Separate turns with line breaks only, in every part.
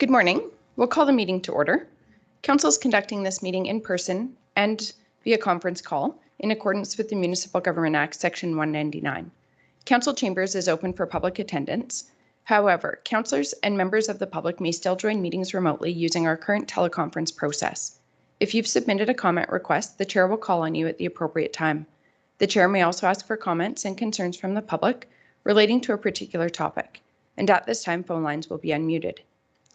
Good morning. We'll call the meeting to order. Council is conducting this meeting in person and via conference call in accordance with the Municipal Government Act, Section 199. Council chambers is open for public attendance. However, councillors and members of the public may still join meetings remotely using our current teleconference process. If you've submitted a comment request, the chair will call on you at the appropriate time. The chair may also ask for comments and concerns from the public relating to a particular topic, and at this time, phone lines will be unmuted.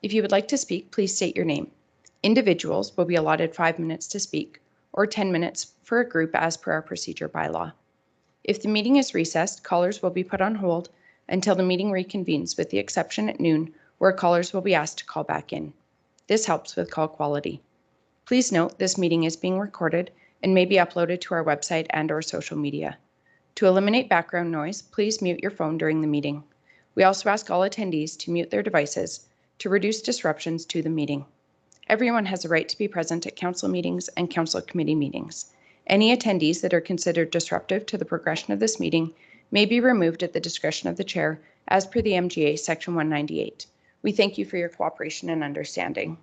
If you would like to speak, please state your name. Individuals will be allotted 5 minutes to speak, or 10 minutes for a group as per our procedure bylaw. If the meeting is recessed, callers will be put on hold until the meeting reconvenes, with the exception at noon, where callers will be asked to call back in. This helps with call quality. Please note this meeting is being recorded and may be uploaded to our website and/or social media. To eliminate background noise, please mute your phone during the meeting. We also ask all attendees to mute their devices to reduce disruptions to the meeting. Everyone has a right to be present at council meetings and council committee meetings. Any attendees that are considered disruptive to the progression of this meeting may be removed at the discretion of the chair as per the MGA Section 198. We thank you for your cooperation and understanding.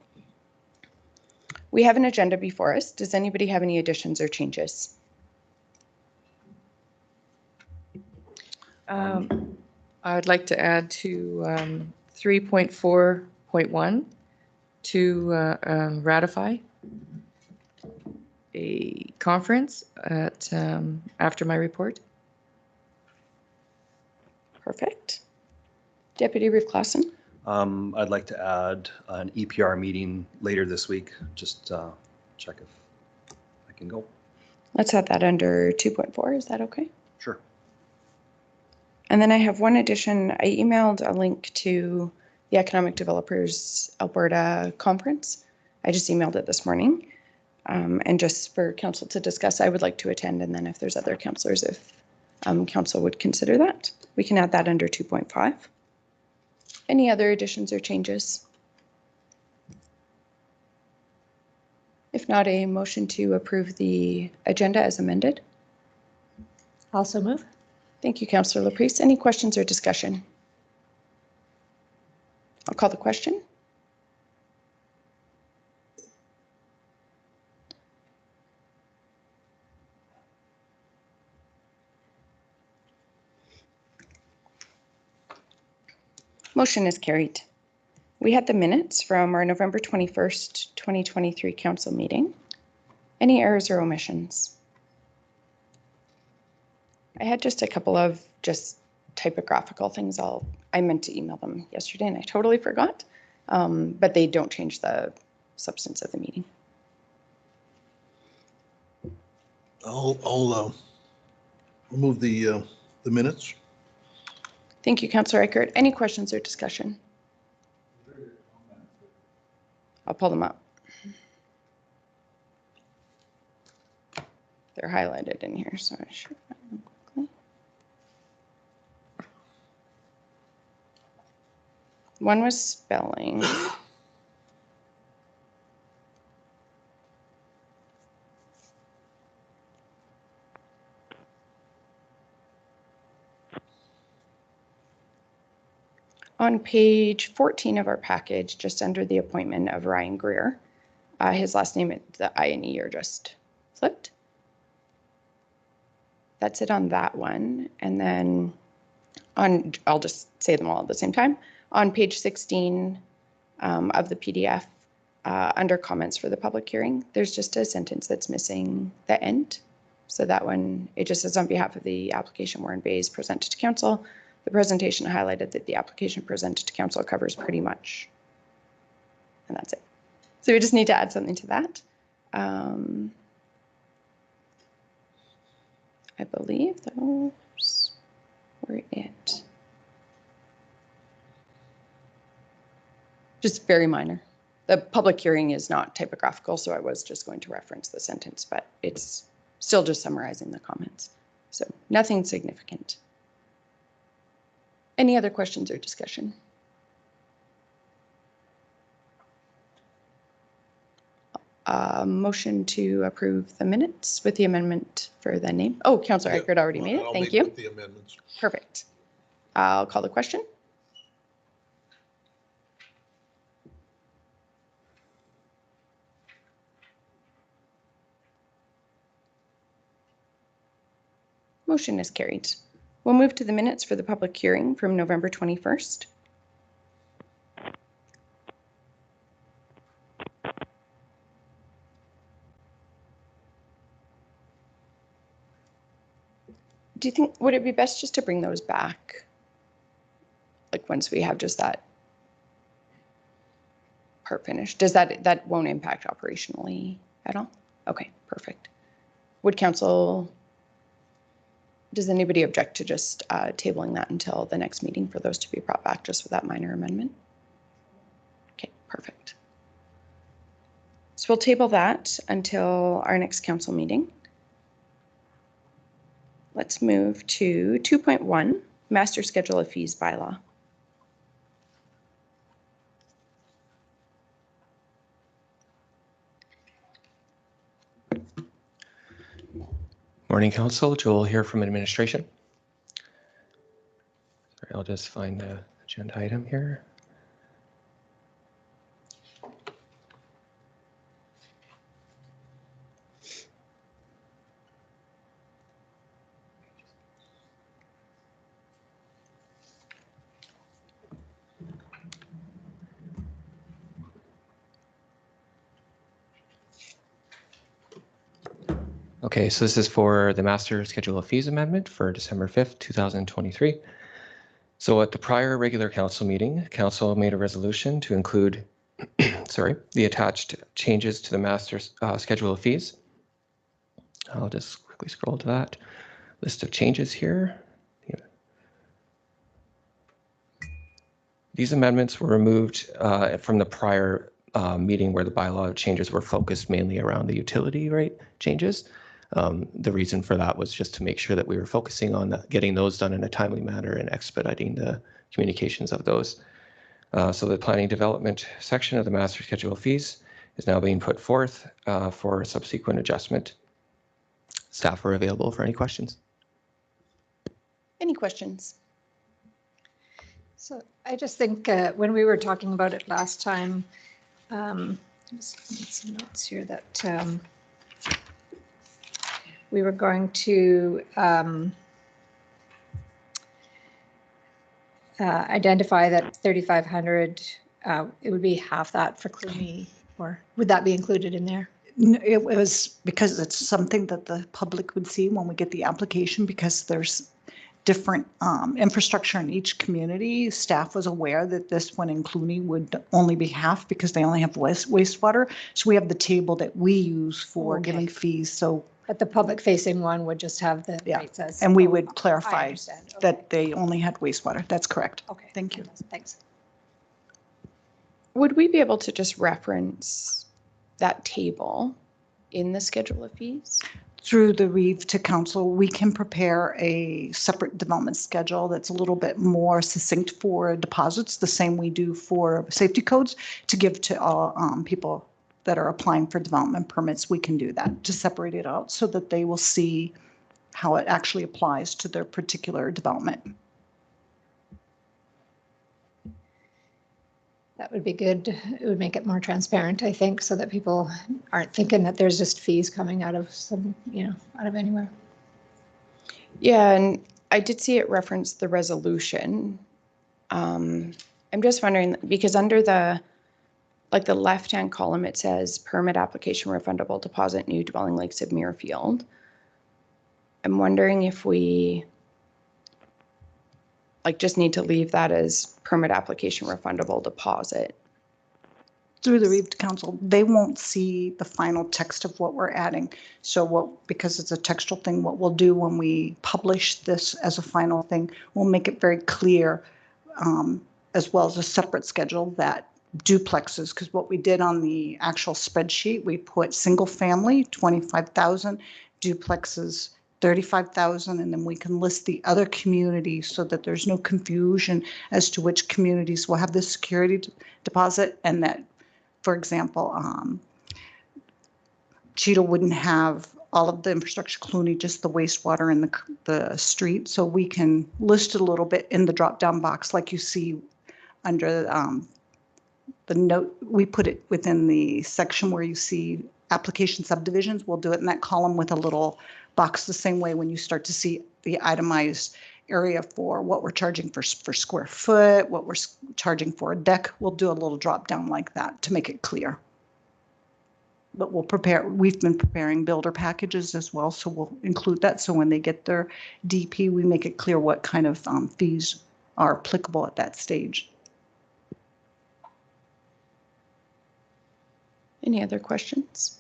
We have an agenda before us. Does anybody have any additions or changes?
I'd like to add to 3.4.1 to ratify a conference at after my report.
Perfect. Deputy Reeve Clausen.
I'd like to add an EPR meeting later this week. Just check if I can go.
Let's add that under 2.4. Is that okay?
Sure.
And then I have one addition. I emailed a link to the Economic Developers Alberta conference. I just emailed it this morning. And just for council to discuss, I would like to attend. And then if there's other councillors, if council would consider that, we can add that under 2.5. Any other additions or changes? If not, a motion to approve the agenda as amended.
Also move.
Thank you, Councillor Laprise. Any questions or discussion? I'll call the question. Motion is carried. We had the minutes from our November 21st, 2023 council meeting. Any errors or omissions? I had just a couple of just typographical things. I meant to email them yesterday and I totally forgot, but they don't change the substance of the meeting.
I'll move the minutes.
Thank you, Councillor Eichert. Any questions or discussion? I'll pull them up. They're highlighted in here, so I should find them quickly. One was spelling. On page 14 of our package, just under the appointment of Ryan Greer, his last name, the I and E are just flipped. That's it on that one. And then on, I'll just say them all at the same time. On page 16 of the PDF, under comments for the public hearing, there's just a sentence that's missing the end. So that one, it just says on behalf of the application Warren Bays presented to council. The presentation highlighted that the application presented to council covers pretty much, and that's it. So we just need to add something to that. I believe those were it. Just very minor. The public hearing is not typographical, so I was just going to reference the sentence, but it's still just summarizing the comments. So nothing significant. Any other questions or discussion? Motion to approve the minutes with the amendment for the name. Oh, Councillor Eichert already made it. Thank you.
The amendments.
Perfect. I'll call the question. Motion is carried. We'll move to the minutes for the public hearing from November 21st. Do you think, would it be best just to bring those back? Like once we have just that part finished? Does that won't impact operationally at all? Okay, perfect. Would council, does anybody object to just tabling that until the next meeting for those to be brought back just with that minor amendment? Okay, perfect. So we'll table that until our next council meeting. Let's move to 2.1, Master Schedule of Fees bylaw.
Morning, Council. Joel here from administration. Sorry, I'll just find the agenda item here. Okay, so this is for the Master Schedule of Fees Amendment for December 5th, 2023. So at the prior regular council meeting, council made a resolution to include the attached changes to the Master Schedule of Fees. I'll just quickly scroll to that list of changes here. These amendments were removed from the prior meeting where the bylaw changes were focused mainly around the utility rate changes. The reason for that was just to make sure that we were focusing on getting those done in a timely manner and expediting the communications of those. So the planning development section of the Master Schedule of Fees is now being put forth for subsequent adjustment. Staff are available for any questions.
Any questions?
So I just think when we were talking about it last time, just some notes here that we were going to identify that 3,500, it would be half that for Clooney, or would that be included in there?
It was because it's something that the public would see when we get the application, because there's different infrastructure in each community. Staff was aware that this one in Clooney would only be half because they only have wastewater. So we have the table that we use for giving fees. So,
But the public facing one would just have the rates as.
and we would
I
clarify
understand. Okay.
that they only had wastewater. That's correct.
Okay.
Thank you.
Thanks.
Would we be able to just reference that table in the schedule of fees?
Through the Reeve to council, we can prepare a separate development schedule that's a little bit more succinct for deposits, the same we do for safety codes, to give to all people that are applying for development permits. We can do that to separate it out so that they will see how it actually applies to their particular development.
That would be good. It would make it more transparent, I think, so that people aren't thinking that there's just fees coming out of some, out of anywhere.
Yeah, and I did see it reference the resolution. I'm just wondering, because under the left-hand column, it says permit application refundable deposit new dwelling Lakes of Muirfield. I'm wondering if we just need to leave that as permit application refundable deposit.
Through the Reeve to council, they won't see the final text of what we're adding. So because it's a textual thing, what we'll do when we publish this as a final thing, we'll make it very clear, as well as a separate schedule, that duplexes, because what we did on the actual spreadsheet, we put single family, 25,000, duplexes, 35,000, and then we can list the other communities so that there's no confusion as to which communities will have the security deposit, and that, for example, Cheadle wouldn't have all of the infrastructure, Clooney just the wastewater and the street. So we can list it a little bit in the drop-down box, like you see under the note. We put it within the section where you see application subdivisions. We'll do it in that column with a little box, the same way when you start to see the itemized area for what we're charging for square foot, what we're charging for a deck. We'll do a little drop down like that to make it clear. But we've been preparing builder packages as well, so we'll include that. So when they get their DP, we make it clear what kind of fees are applicable at that stage.
Any other questions?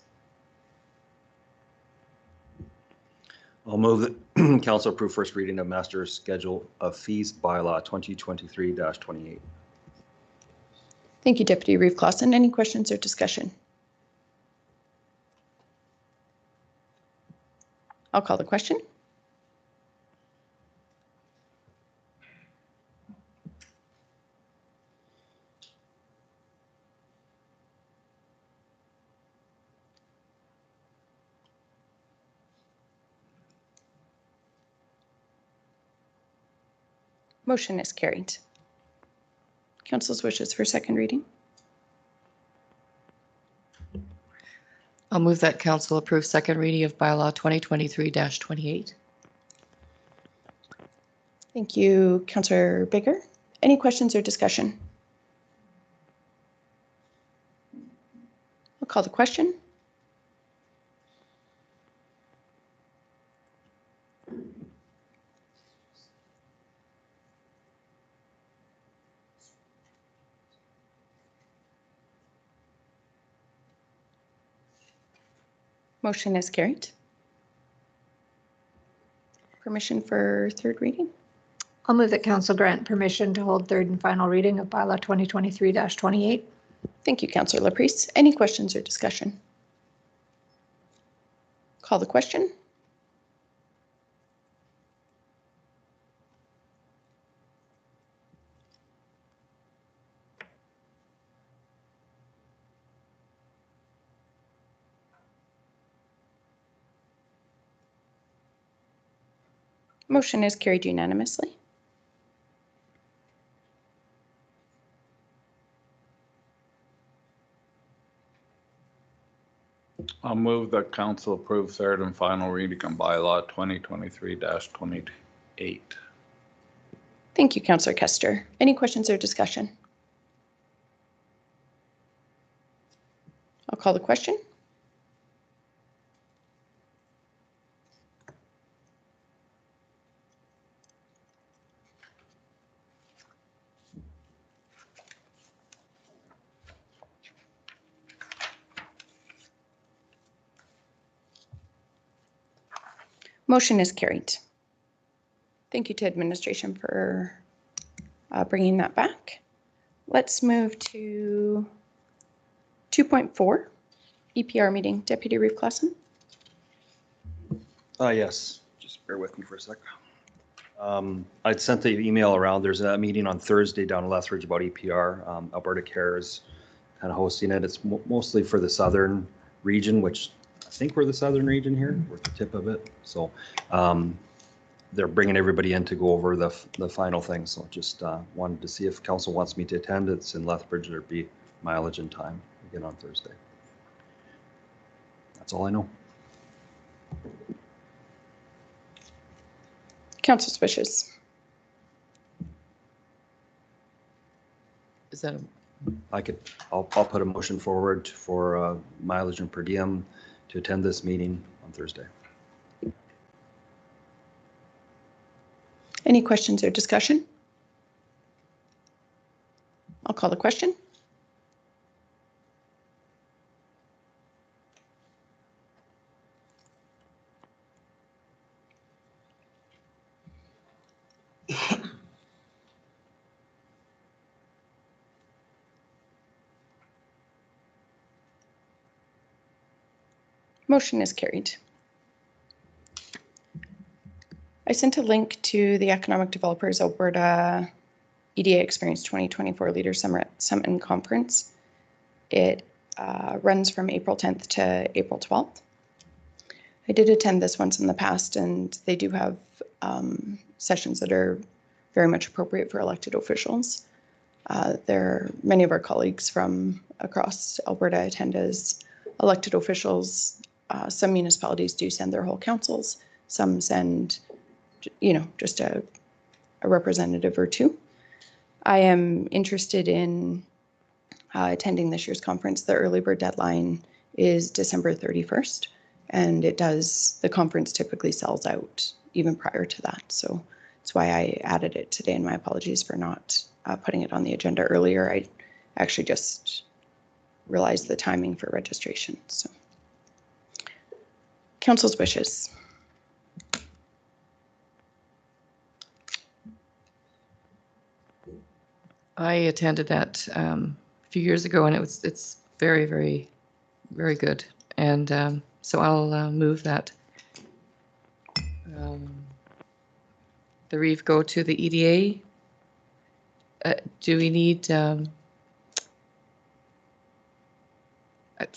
I'll move that council approve first reading of master schedule of fees bylaw 2023-28.
Thank you, Deputy Reeve Clausen. Any questions or discussion? I'll call the question. Motion is carried. Council's wishes for second reading.
I'll move that council approve second reading of bylaw 2023-28.
Thank you, Councillor Baker. Any questions or discussion? I'll call the question. Motion is carried. Permission for third reading?
I'll move that council grant permission to hold third and final reading of bylaw 2023-28.
Thank you, Councillor Laprise. Any questions or discussion? Call the question. Motion is carried unanimously.
I'll move that council approve third and final reading on bylaw 2023-28.
Thank you, Councillor Kester. Any questions or discussion? I'll call the question. Motion is carried. Thank you to administration for bringing that back. Let's move to 2.4, EPR meeting. Deputy Reeve Clausen.
Yes, just bear with me for a sec. I'd sent the email around. There's a meeting on Thursday down in Lethbridge about EPR. Alberta Cares kind of hosting it. It's mostly for the southern region, which I think we're the southern region here. We're at the tip of it. So they're bringing everybody in to go over the final thing. So just wanted to see if council wants me to attend. It's in Lethbridge. There'd be mileage and time again on Thursday. That's all I know.
Council's wishes.
Is that
I'll put a motion forward for mileage and per diem to attend this meeting on Thursday.
Any questions or discussion? I'll call the question. Motion is carried. I sent a link to the Economic Developers Alberta EDA Experience 2024 Leader Summit and Conference. It runs from April 10th to April 12th. I did attend this once in the past, and they do have sessions that are very much appropriate for elected officials. Many of our colleagues from across Alberta attend as elected officials. Some municipalities do send their whole councils. Some send just a representative or two. I am interested in attending this year's conference. The early bird deadline is December 31st, and the conference typically sells out even prior to that. So that's why I added it today, and my apologies for not putting it on the agenda earlier. I actually just realized the timing for registration. So, council's wishes.
I attended that a few years ago, and it's very, very, very good. And so I'll move that the REEF go to the EDA. Do we need, for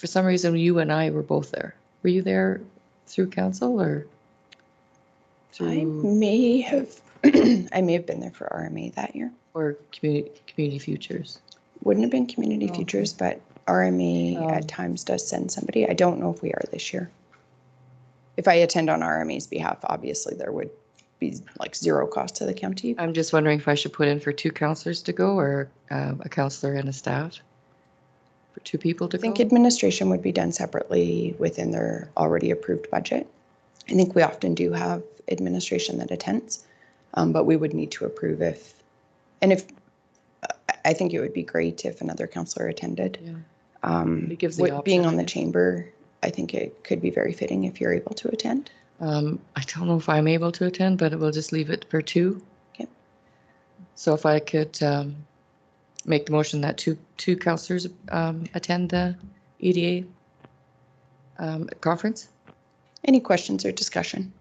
some reason, you and I were both there. Were you there through council or?
I
through-
may have I may have been there for RMA that year.
Or community futures?
Wouldn't have been Community
Oh, okay.
Futures, but RMA
Oh.
at times does send somebody. I don't know if we are this year. If I attend on RMA's behalf, obviously there would be like zero cost to the county.
I'm just wondering if I should put in for 2 counselors to go or a counselor and a staff? For 2 people to
I
go?
think administration would be done separately within their already approved budget. I think we often do have administration that attends, but we would need to approve if I think it would be great if another counselor attended.
Yeah. It gives the
Being
option,
on
I
the
guess.
chamber, I think it could be very fitting if you're able to attend.
I don't know if I'm able to attend, but we'll just leave it for 2.
Okay.
So if I could make the motion that two counselors attend the EDA conference?
Any questions or discussion?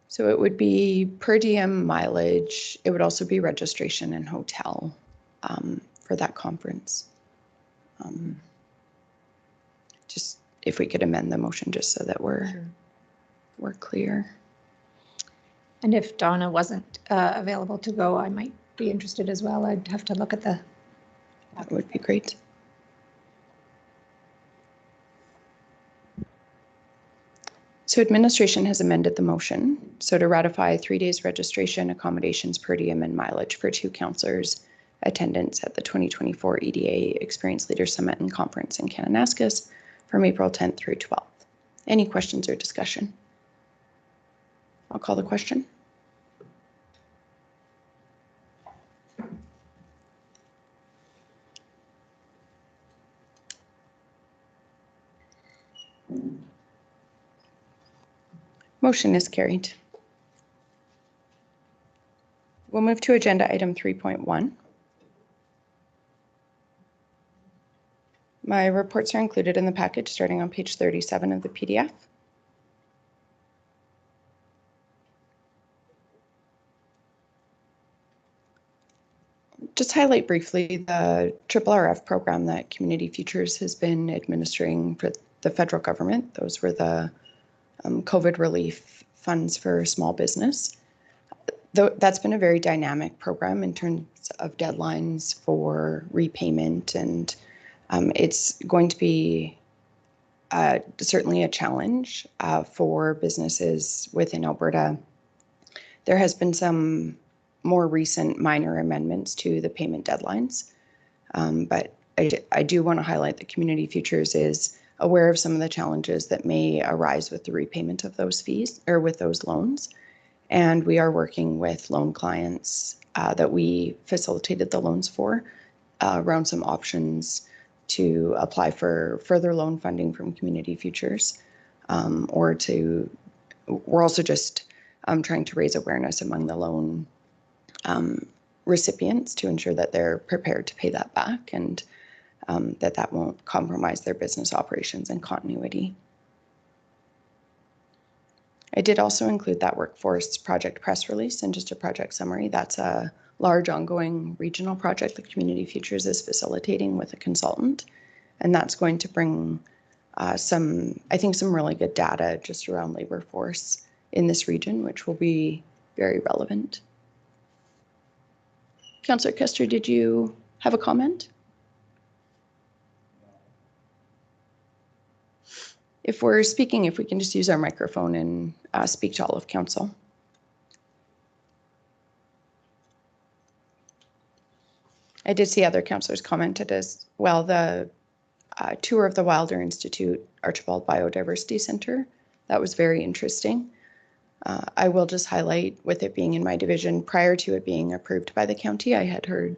So it would be per diem mileage. It would also be registration and hotel for that conference. Just if we could amend the motion just so that we're clear.
And if Donna wasn't available to go, I might be interested as well. I'd have to look at the.
That would be great. So administration has amended the motion. So to ratify 3 days registration, accommodations per diem, and mileage for 2 counselors, attendance at the 2024 EDA Experience Leader Summit and Conference in Kananaskis from April 10th through 12th. Any questions or discussion? I'll call the question. Motion is carried. We'll move to agenda item 3.1. My reports are included in the package starting on page 37 of the PDF. Just highlight briefly the RRF program that Community Futures has been administering for the federal government. Those were the COVID relief funds for small business. That's been a very dynamic program in terms of deadlines for repayment, and it's going to be certainly a challenge for businesses within Alberta. There has been some more recent minor amendments to the payment deadlines, but I do want to highlight that Community Futures is aware of some of the challenges that may arise with the repayment of those fees or with those loans. And we are working with loan clients that we facilitated the loans for around some options to apply for further loan funding from Community Futures, we're also just trying to raise awareness among the loan recipients to ensure that they're prepared to pay that back and that won't compromise their business operations and continuity. I did also include that workforce project press release and just a project summary. That's a large ongoing regional project that Community Futures is facilitating with a consultant. And that's going to bring I think some really good data just around labor force in this region, which will be very relevant. Councillor Kester, did you have a comment? If we're speaking, if we can just use our microphone and speak to all of council. I did see other councillors commented as well. The tour of the Wilder Institute Archibald Biodiversity Center, that was very interesting. I will just highlight, with it being in my division, prior to it being approved by the county, I had heard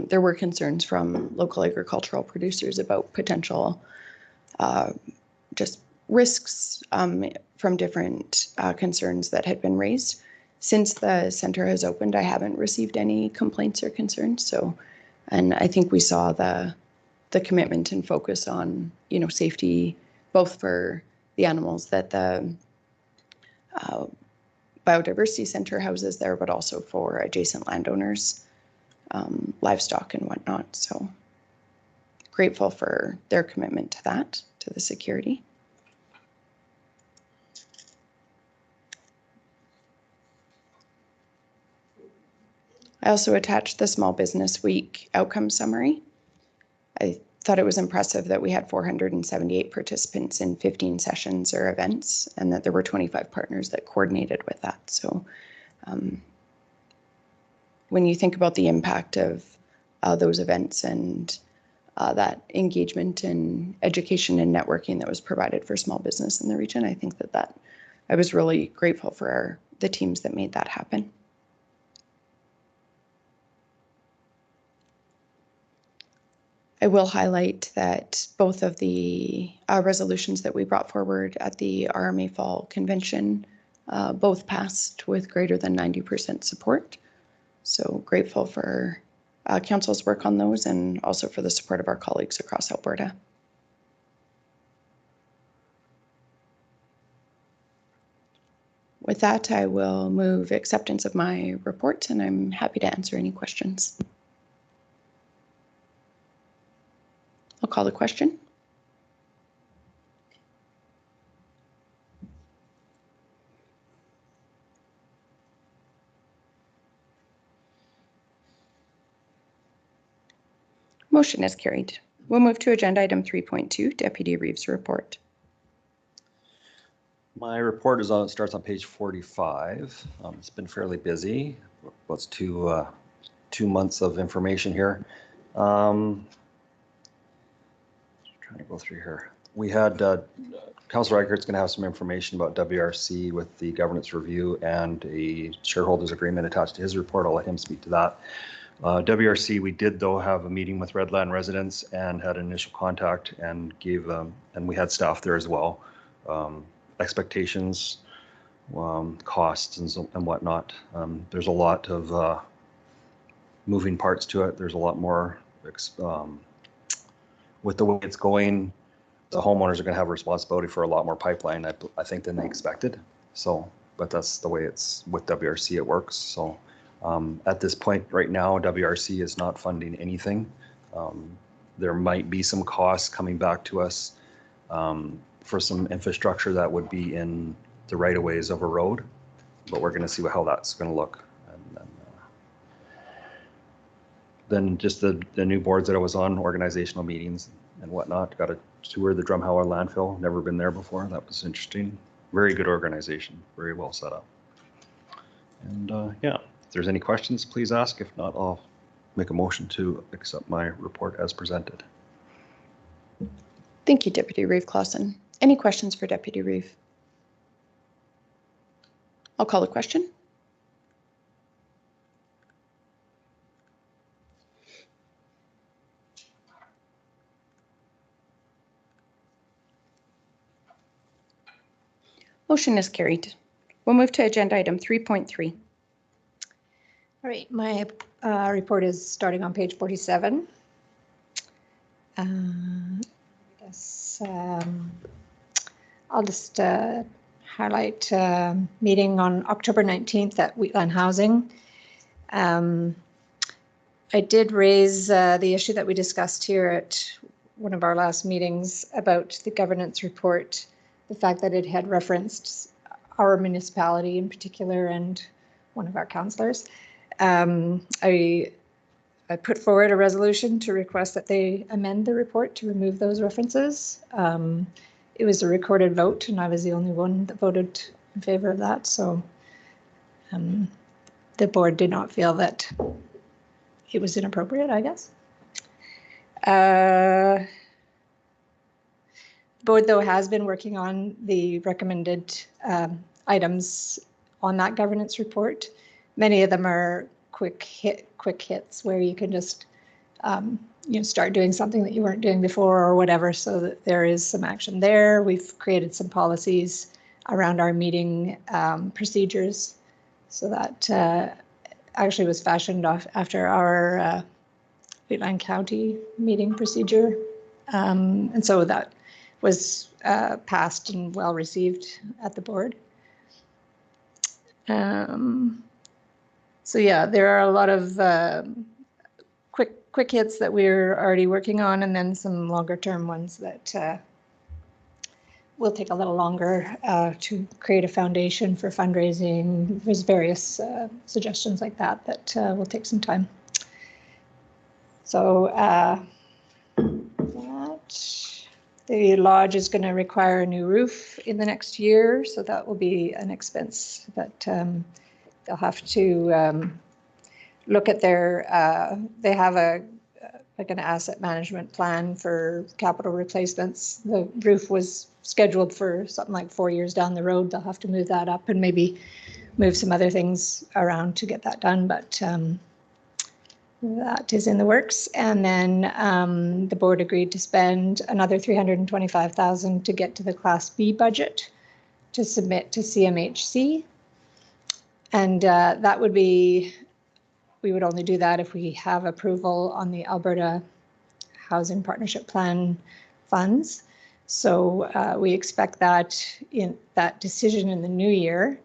there were concerns from local agricultural producers about potential just risks from different concerns that had been raised. Since the center has opened, I haven't received any complaints or concerns. So, and I think we saw the commitment and focus on, you know, safety, both for the animals that the biodiversity center houses there, but also for adjacent landowners, livestock and whatnot. So grateful for their commitment to that, to the security. I also attached the Small Business Week outcome summary. I thought it was impressive that we had 478 participants in 15 sessions or events, and that there were 25 partners that coordinated with that. So when you think about the impact of those events and that engagement and education and networking that was provided for small business in the region, I think that I was really grateful for the teams that made that happen. I will highlight that both of the resolutions that we brought forward at the RMA Fall Convention both passed with greater than 90% support. So grateful for council's work on those, and also for the support of our colleagues across Alberta. With that, I will move acceptance of my report, and I'm happy to answer any questions. I'll call the question. Motion is carried. We'll move to agenda item 3.2, Deputy Reeves' report.
My report starts on page 45. It's been fairly busy. What's 2 months of information here. Trying to go through here. We had Councillor Reichert's going to have some information about WRC with the governance review and a shareholders agreement attached to his report. I'll let him speak to that. WRC, we did though have a meeting with Redland residents and had initial contact and gave and we had staff there as well. Expectations, costs and whatnot. There's a lot of moving parts to it. There's a lot more with the way it's going. The homeowners are going to have a responsibility for a lot more pipeline, I think, than they expected. So, but that's the way it's with WRC, it works. So at this point right now, WRC is not funding anything. There might be some costs coming back to us for some infrastructure that would be in the right of ways of a road, but we're going to see how that's going to look. And then just the new boards that I was on, organizational meetings and whatnot. Got a tour of the Drumheller landfill. Never been there before. That was interesting. Very good organization. Very well set up. And yeah, if there's any questions, please ask. If not, I'll make a motion to accept my report as presented.
Thank you, Deputy Reeve Clausen. Any questions for Deputy Reeve? I'll call the question. Motion is carried. We'll move to agenda item 3.3.
All right, my report is starting on page 47. I'll just highlight meeting on October 19th at Wheatland Housing. I did raise the issue that we discussed here at one of our last meetings about the governance report, the fact that it had referenced our municipality in particular and one of our councillors. I put forward a resolution to request that they amend the report to remove those references. it was a recorded vote, and I was the only one that voted in favor of that. So the board did not feel that it was inappropriate, I guess. The board, though, has been working on the recommended items on that governance report. Many of them are quick hits where you can just start doing something that you weren't doing before or whatever, so that there is some action there. We've created some policies around our meeting procedures, so that actually was fashioned off after our Wheatland County meeting procedure. And so that was passed and well received at the board. So yeah, there are a lot of quick hits that we're already working on, and then some longer term ones that will take a little longer to create a foundation for fundraising. There's various suggestions like that will take some time. So the lodge is going to require a new roof in the next year, so that will be an expense that they'll have to look at their, they have like an asset management plan for capital replacements. The roof was scheduled for something like 4 years down the road. They'll have to move that up and maybe move some other things around to get that done, but that is in the works. And then the board agreed to spend another $325,000 to get to the Class B budget to submit to CMHC. And that would be, we would only do that if we have approval on the Alberta Housing Partnership Plan funds. So we expect that decision in the new year.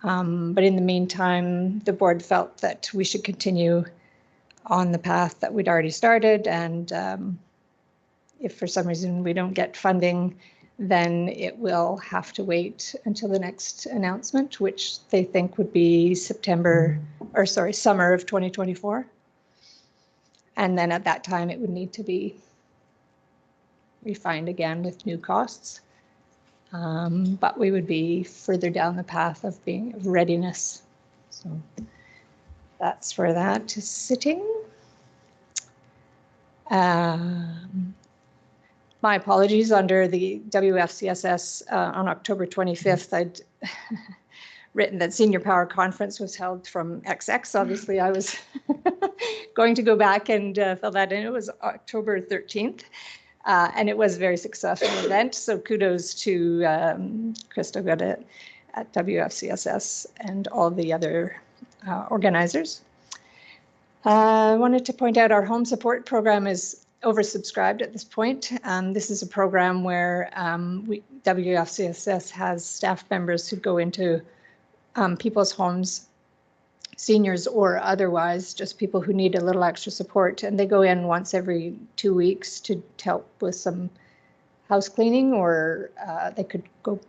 But in the meantime, the board felt that we should continue on the path that we'd already started, and if for some reason we don't get funding, then it will have to wait until the next announcement, which they think would be summer of 2024. And then at that time, it would need to be refined again with new costs. But we would be further down the path of readiness. So that's where that is sitting. My apologies, under the WFCSS on October 25th, I'd written that Senior Power Conference was held from XX. Obviously, I was going to go back and fill that in. It was October 13th, and it was a very successful event. So kudos to Krista Good at WFCSS and all the other organizers. I wanted to point out our home support program is oversubscribed at this point. This is a program where WFCSS has staff members who go into people's homes, seniors or otherwise, just people who need a little extra support. And they go in once every 2 weeks to help with some house cleaning, or they could go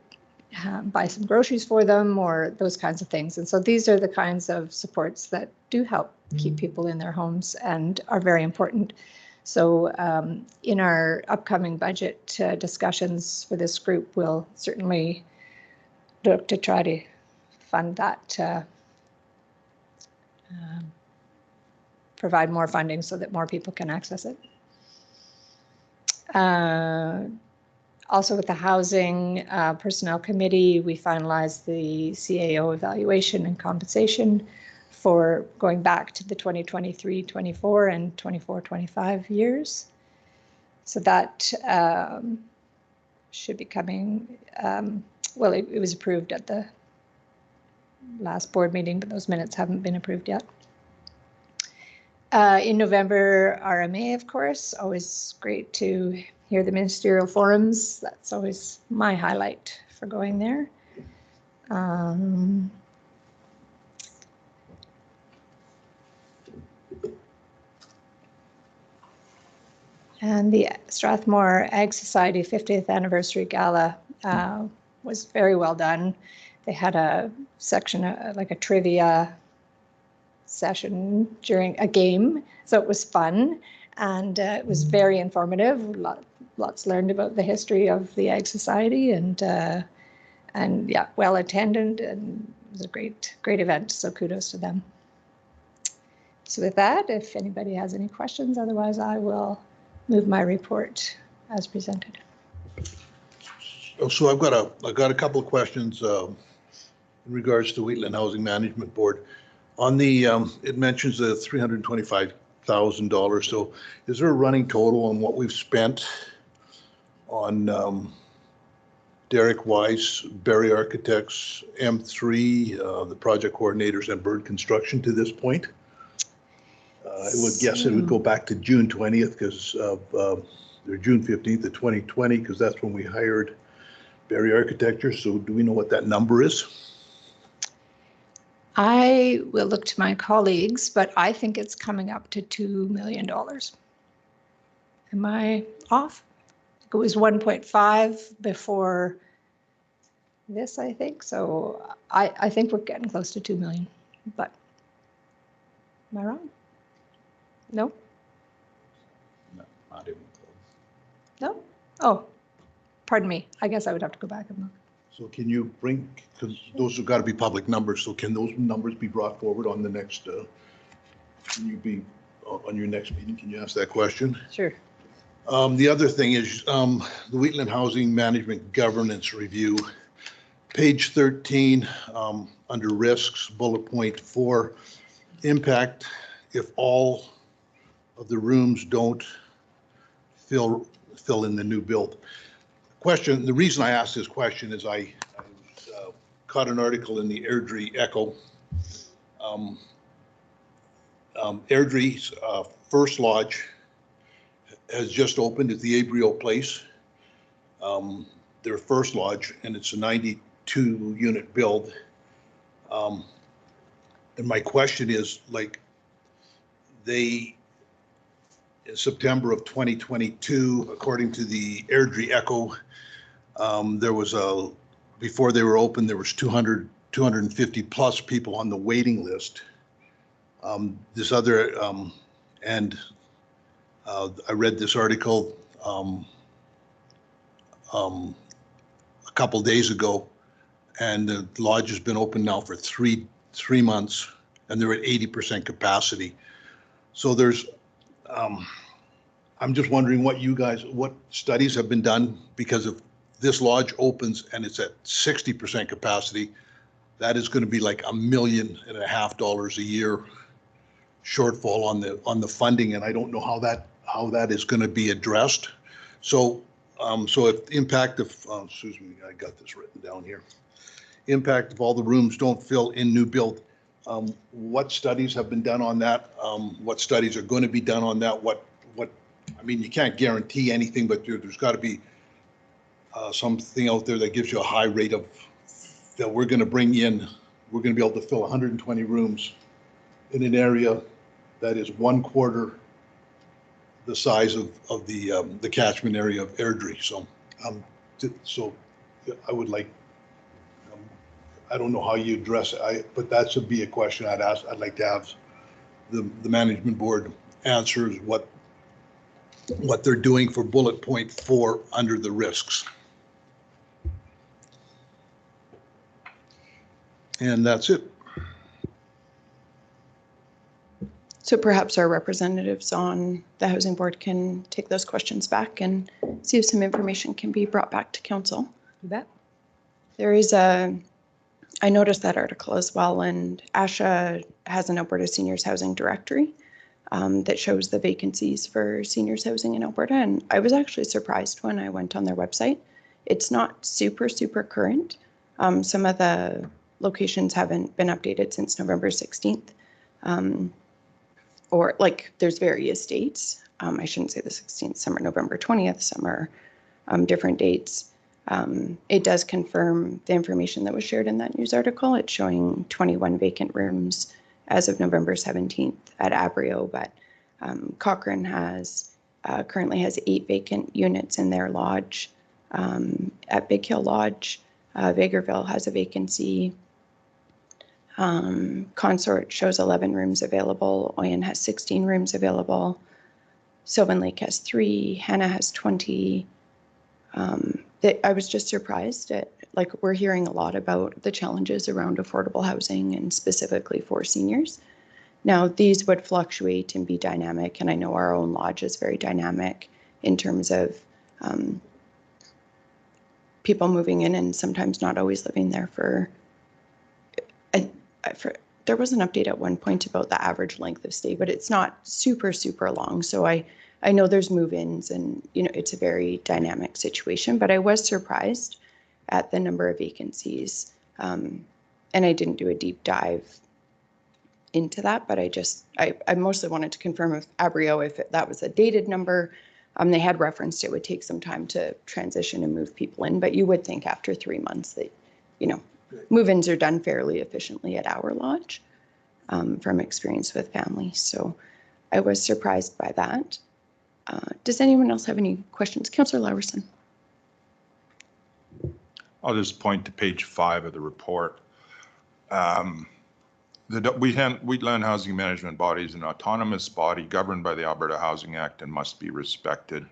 buy some groceries for them, or those kinds of things. And so these are the kinds of supports that do help keep people in their homes and are very important. So in our upcoming budget discussions for this group, we'll certainly look to try to fund that, provide more funding so that more people can access it. Also with the Housing Personnel Committee, we finalized the CAO evaluation and compensation for going back to the 2023-24 and 24-25 years. So that should be coming, well, it was approved at the last board meeting, but those minutes haven't been approved yet. In November, RMA, of course, always great to hear the ministerial forums. That's always my highlight for going there. And the Strathmore Ag Society 50th Anniversary Gala was very well done. They had a section, like a trivia session during a game, so it was fun, and it was very informative. lots learned about the history of the Ag Society, and yeah, well attended, and it was a great event. So kudos to them. So with that, if anybody has any questions, otherwise I will move my report as presented.
So I've got a couple of questions in regards to Wheatland Housing Management Board. On the, it mentions the $325,000. So is there a running total on what we've spent on Derek Weiss, Barry Architects, M3, the project coordinators, and Bird Construction to this point? I would guess it would go back to June 20th because of, or June 15th of 2020, because that's when we hired Barry Architecture. So do we know what that number is?
I will look to my colleagues, but I think it's coming up to $2 million. Am I off? It was 1.5 before this, I think. So I think we're getting close to 2 million, but am I wrong? No?
No, not even close.
No? Oh, pardon me. I guess I would have to go back and look.
So can you bring, because those have got to be public numbers, so can those numbers be brought forward on the next, can you be, on your next meeting, can you ask that question?
Sure.
The other thing is the Wheatland Housing Management Governance Review, page 13, under risks, bullet point 4, impact if all of the rooms don't fill in the new build. Question, the reason I asked this question is I caught an article in the Airdrie Echo. Airdrie's first lodge has just opened at the Abreu Place, their first lodge, and it's a 92 unit build. And my question is, like, they, in September of 2022, according to the Airdrie Echo, there was before they were open, there was 250 plus people on the waiting list. This other, and I read this article a couple days ago, and the lodge has been open now for three months, and they're at 80% capacity. So there's, I'm just wondering what studies have been done, because if this lodge opens and it's at 60% capacity, that is going to be like $1.5 million a year shortfall on the funding, and I don't know how that is going to be addressed. So if impact of, excuse me, I got this written down here. Impact if all the rooms don't fill in new build. What studies have been done on that? What studies are going to be done on that? I mean, you can't guarantee anything, but there's got to be something out there that gives you a high rate of that we're going to bring in. We're going to be able to fill 120 rooms in an area that is 1/4 the size of the catchment area of Airdrie. So, so I would like. I don't know how you address it, but that should be a question I'd ask. I'd like to have the management board answers what they're doing for bullet point 4 under the risks. And that's it.
So perhaps our representatives on the housing board can take those questions back and see if some information can be brought back to council.
You bet.
There is I noticed that article as well, and ASHA has an Alberta Seniors Housing Directory that shows the vacancies for seniors housing in Alberta. And I was actually surprised when I went on their website. It's not super current. Some of the locations haven't been updated since November 16th. Or like there's various dates. I shouldn't say the 16th, some are November 20th, some are different dates. It does confirm the information that was shared in that news article. It's showing 21 vacant rooms as of November 17th at Abreu, but Cochrane currently has 8 vacant units in their lodge. At Big Hill Lodge, Vegreville has a vacancy. Consort shows 11 rooms available. Oyen has 16 rooms available. Sylvan Lake has 3, Hannah has 20. I was just surprised at, like, we're hearing a lot about the challenges around affordable housing and specifically for seniors. Now, these would fluctuate and be dynamic, and I know our own lodge is very dynamic in terms of people moving in and sometimes not always living there for. There was an update at one point about the average length of stay, but it's not super, super long. So I know there's move-ins and, you know, it's a very dynamic situation, but I was surprised at the number of vacancies. And I didn't do a deep dive into that, but I mostly wanted to confirm if Abrio, if that was a dated number. They had referenced it would take some time to transition and move people in, but you would think after 3 months that, you know, move-ins are done fairly efficiently at our lodge from experience with families. So I was surprised by that. Does anyone else have any questions? Councillor Laverson.
I'll just point to page 5 of the report. The Wheatland Housing Management Body is an autonomous body governed by the Alberta Housing Act and must be respected, ...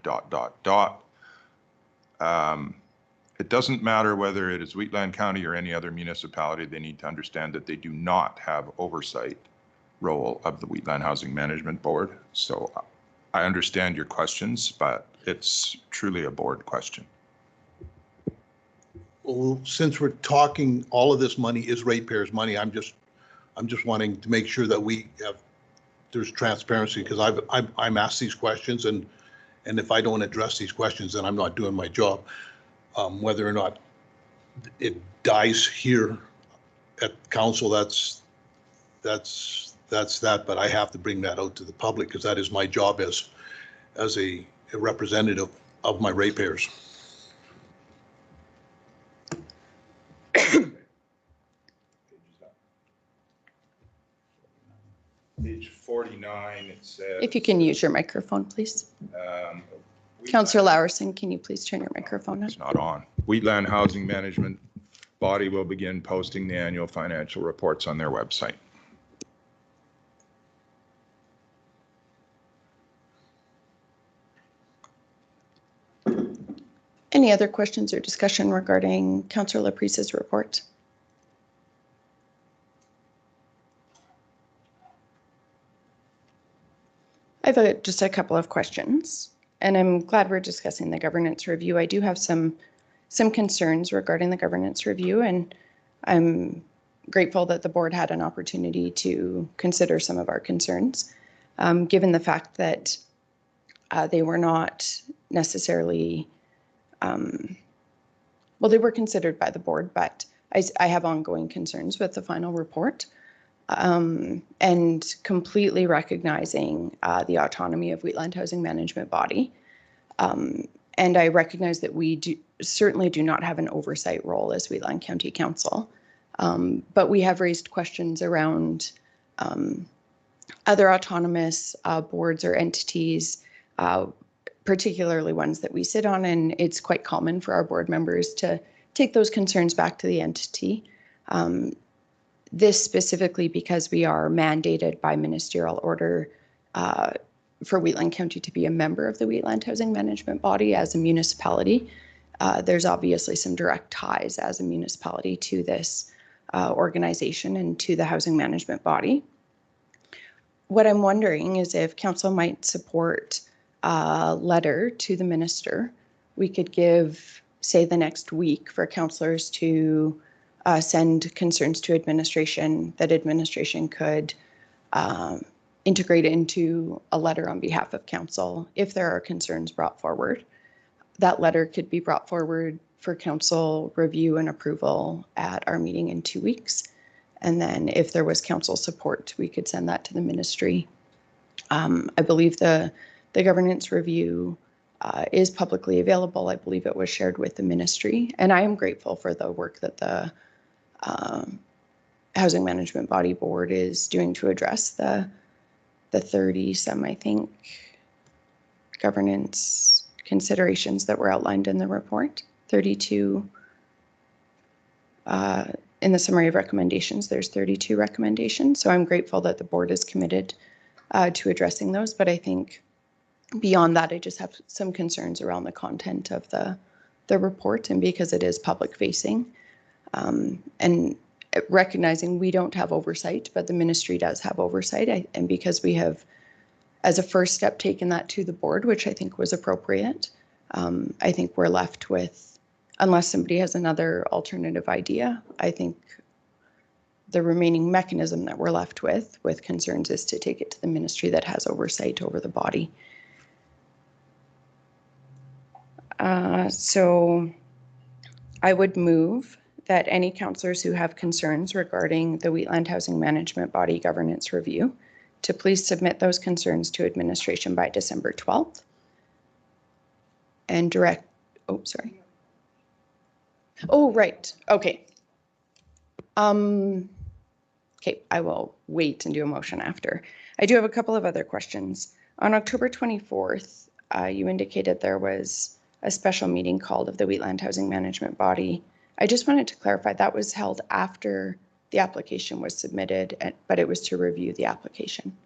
It doesn't matter whether it is Wheatland County or any other municipality, they need to understand that they do not have oversight role of the Wheatland Housing Management Board. So I understand your questions, but it's truly a board question.
Well, since we're talking, all of this money is ratepayers' money. I'm just wanting to make sure that there's transparency, because I'm asked these questions, and if I don't address these questions, then I'm not doing my job. Whether or not it dies here at council, that's that, but I have to bring that out to the public because that is my job as a representative of my ratepayers.
Page 49, it says.
If you can use your microphone, please. Councillor Laverson, can you please turn your microphone on?
It's not on. Wheatland Housing Management Body will begin posting the annual financial reports on their website.
Any other questions or discussion regarding Councillor Laprise's report? I have just a couple of questions, and I'm glad we're discussing the governance review. I do have some concerns regarding the governance review, and I'm grateful that the board had an opportunity to consider some of our concerns, given the fact that they were not necessarily, well, they were considered by the board, but I have ongoing concerns with the final report. And completely recognizing the autonomy of Wheatland Housing Management Body. And I recognize that we certainly do not have an oversight role as Wheatland County Council, but we have raised questions around other autonomous boards or entities, particularly ones that we sit on, and it's quite common for our board members to take those concerns back to the entity. This specifically because we are mandated by ministerial order for Wheatland County to be a member of the Wheatland Housing Management Body as a municipality. There's obviously some direct ties as a municipality to this organization and to the housing management body. What I'm wondering is if council might support a letter to the minister. We could give, say, the next week for councillors to send concerns to administration, that administration could integrate into a letter on behalf of council if there are concerns brought forward. That letter could be brought forward for council review and approval at our meeting in 2 weeks. And then if there was council support, we could send that to the ministry. I believe the governance review is publicly available. I believe it was shared with the ministry. And I am grateful for the work that the Housing Management Body Board is doing to address the 30-some, I think, governance considerations that were outlined in the report. 32 in the summary of recommendations, there's 32 recommendations. So I'm grateful that the board is committed to addressing those. But I think Beyond that, I just have some concerns around the content of the report, and because it is public facing, and recognizing we don't have oversight, but the ministry does have oversight. And because we have, as a first step, taken that to the board, which I think was appropriate, I think we're left with, unless somebody has another alternative idea, I think the remaining mechanism that we're left with concerns is to take it to the ministry that has oversight over the body. So I would move that any councillors who have concerns regarding the Wheatland Housing Management Body Governance Review to please submit those concerns to administration by December 12th and direct, oh, sorry. Oh, right, okay. Okay, I will wait and do a motion after. I do have a couple of other questions. On October 24th, you indicated there was a special meeting called of the Wheatland Housing Management Body. I just wanted to clarify that was held after the application was submitted, but it was to review the application.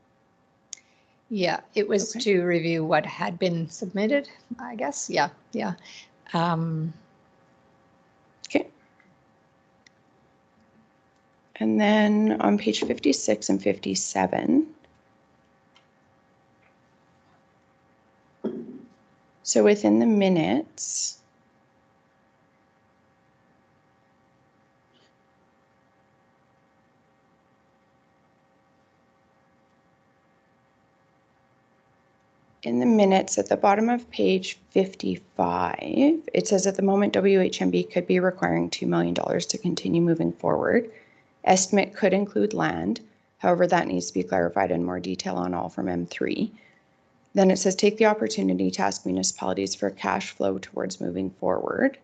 Yeah, it was
Okay.
to review what had been submitted, I guess. Yeah, yeah.
Okay. And then on page 56 and 57, so within the minutes, in the minutes at the bottom of page 55, it says at the moment WHMB could be requiring $2 million to continue moving forward. Estimate could include land. However, that needs to be clarified in more detail on all from M3. Then it says take the opportunity to ask municipalities for cash flow towards moving forward.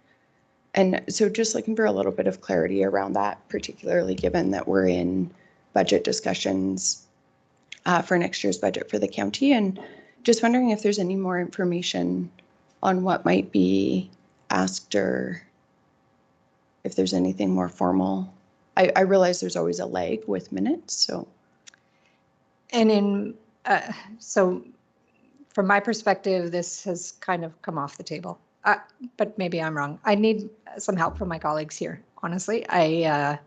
And so just looking for a little bit of clarity around that, particularly given that we're in budget discussions for next year's budget for the county, and just wondering if there's any more information on what might be asked or if there's anything more formal. I realize there's always a lag with minutes, so.
And so from my perspective, this has kind of come off the table, but maybe I'm wrong. I need some help from my colleagues here, honestly. It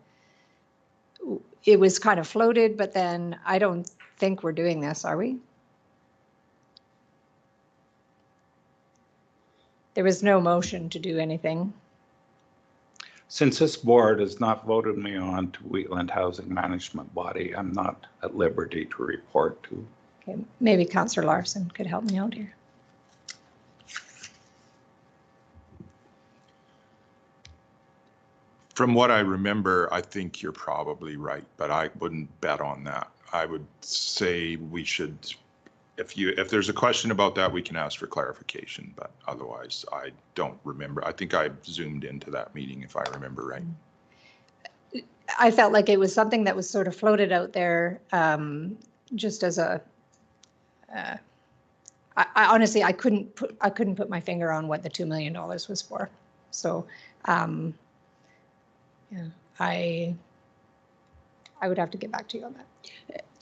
was kind of floated, but then I don't think we're doing this, are we? There was no motion to do anything.
Since this board has not voted me on to Wheatland Housing Management Body, I'm not at liberty to report to.
Okay, maybe Councillor Larson could help me out here.
From what I remember, I think you're probably right, but I wouldn't bet on that. I would say we should, if there's a question about that, we can ask for clarification, but otherwise I don't remember. I think I zoomed into that meeting if I remember right.
I felt like it was something that was sort of floated out there, just as a, I honestly, I couldn't put my finger on what the $2 million was for. So, yeah, I would have to get back to you on that.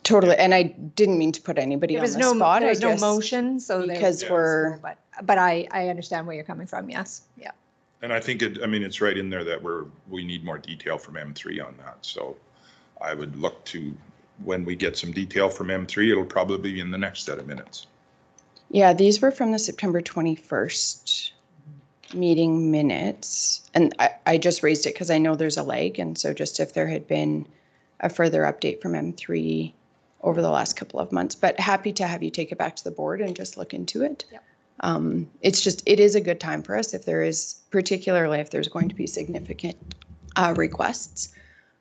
Totally, and I didn't mean to put anybody on the spot.
There was
I
no
just,
motion, so
because we're,
but I understand where you're coming from. Yes, yeah.
And I think it's right in there that we need more detail from M3 on that. So I would look to, when we get some detail from M3, it'll probably be in the next set of minutes.
yeah, these were from the September 21st meeting minutes. And I just raised it because I know there's a lag. And so just if there had been a further update from M3 over the last couple of months, but happy to have you take it back to the board and just look into it.
Yep.
It is a good time for us if there is, particularly if there's going to be significant requests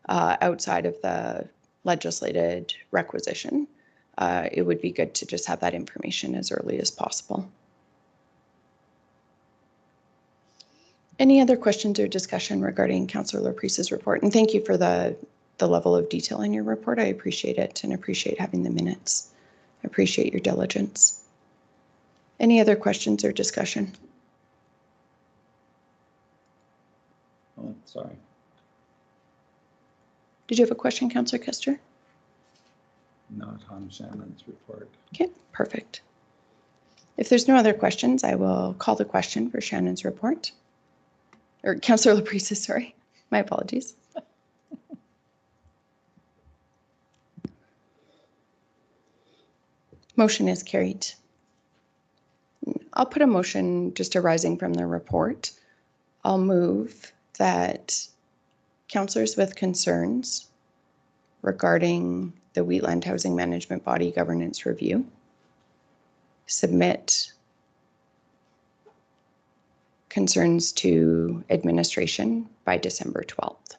outside of the legislated requisition. It would be good to just have that information as early as possible. Any other questions or discussion regarding Councillor Laprise's report? And thank you for the level of detail in your report. I appreciate it and appreciate having the minutes. I appreciate your diligence. Any other questions or discussion?
Oh, sorry.
Did you have a question, Councillor Kester?
Not on Shannon's report.
Okay, perfect. If there's no other questions, I will call the question for Shannon's report. Or Councillor Laprise, sorry. My apologies. Motion is carried. I'll put a motion just arising from the report. I'll move that councillors with concerns regarding the Wheatland Housing Management Body Governance Review submit concerns to administration by December 12th.